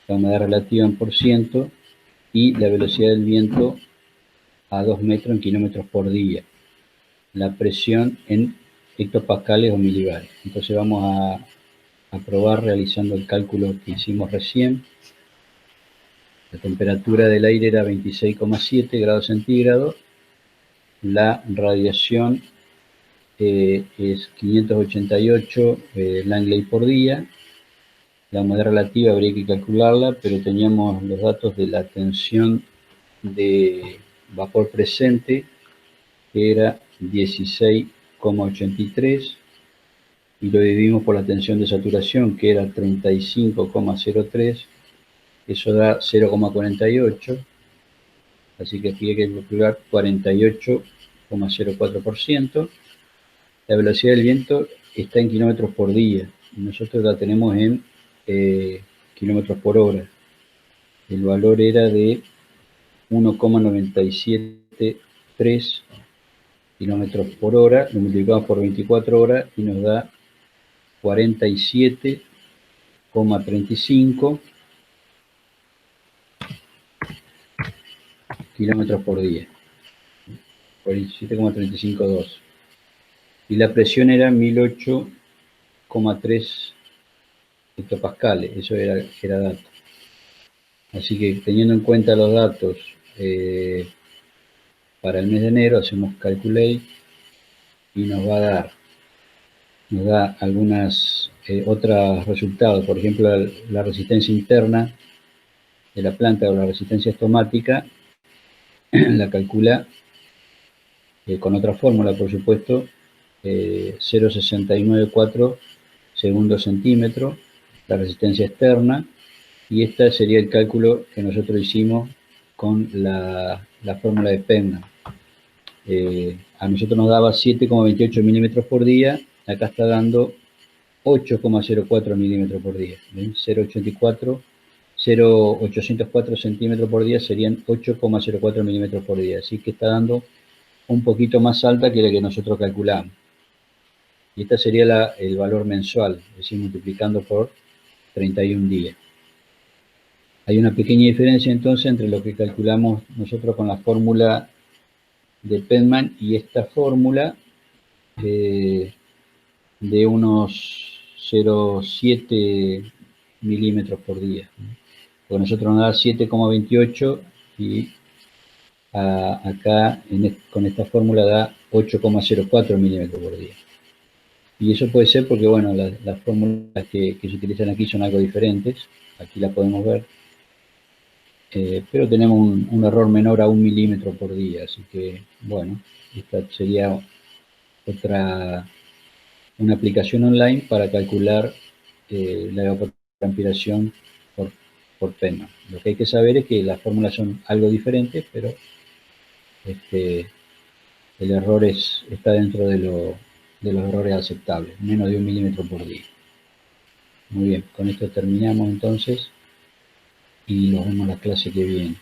la humedad relativa en % y la velocidad del viento a 2 metros en kilómetros por día, la presión en hectopascales o milibares. Entonces vamos a probar realizando el cálculo que hicimos recién. La temperatura del aire era 26,7 grados centígrados, la radiación es 588 Langley por día, la humedad relativa habría que calcularla, pero teníamos los datos de la tensión de vapor presente, que era 16,83, y lo dividimos por la tensión de saturación, que era 35,03, eso da 0,48, así que aquí hay que calcular 48,04%. La velocidad del viento está en kilómetros por día, y nosotros la tenemos en kilómetros por hora. El valor era de 1,973 kilómetros por hora, lo multiplicamos por 24 horas y nos da 47,35 kilómetros por día. 47,352. Y la presión era 1008,3 hectopascales, eso era dato. Así que teniendo en cuenta los datos para el mes de enero, hacemos calculate y nos da algunas otros resultados. Por ejemplo, la resistencia interna de la planta o la resistencia estomática la calcula con otra fórmula, por supuesto, 0,694 segundos centímetro, la resistencia externa, y este sería el cálculo que nosotros hicimos con la fórmula de Penman. A nosotros nos daba 7,28 milímetros por día, acá está dando 8,04 milímetros por día. 0,804 centímetros por día serían 8,04 milímetros por día, así que está dando un poquito más alta que la que nosotros calculamos. Y esta sería el valor mensual, es decir, multiplicando por 31 días. Hay una pequeña diferencia entonces entre lo que calculamos nosotros con la fórmula de Penman y esta fórmula de unos 0,7 milímetros por día. Porque nosotros nos da 7,28 y acá con esta fórmula da 8,04 milímetros por día. Y eso puede ser porque, bueno, las fórmulas que se utilizan aquí son algo diferentes. Aquí la podemos ver. Pero tenemos un error menor a 1 milímetro por día. Así que, bueno, esta sería una aplicación online para calcular la evapotranspiración por Penman. Lo que hay que saber es que las fórmulas son algo diferentes, pero el error está dentro de los errores aceptables, menos de 1 milímetro por día. Muy bien, con esto terminamos entonces y nos vemos la clase que viene.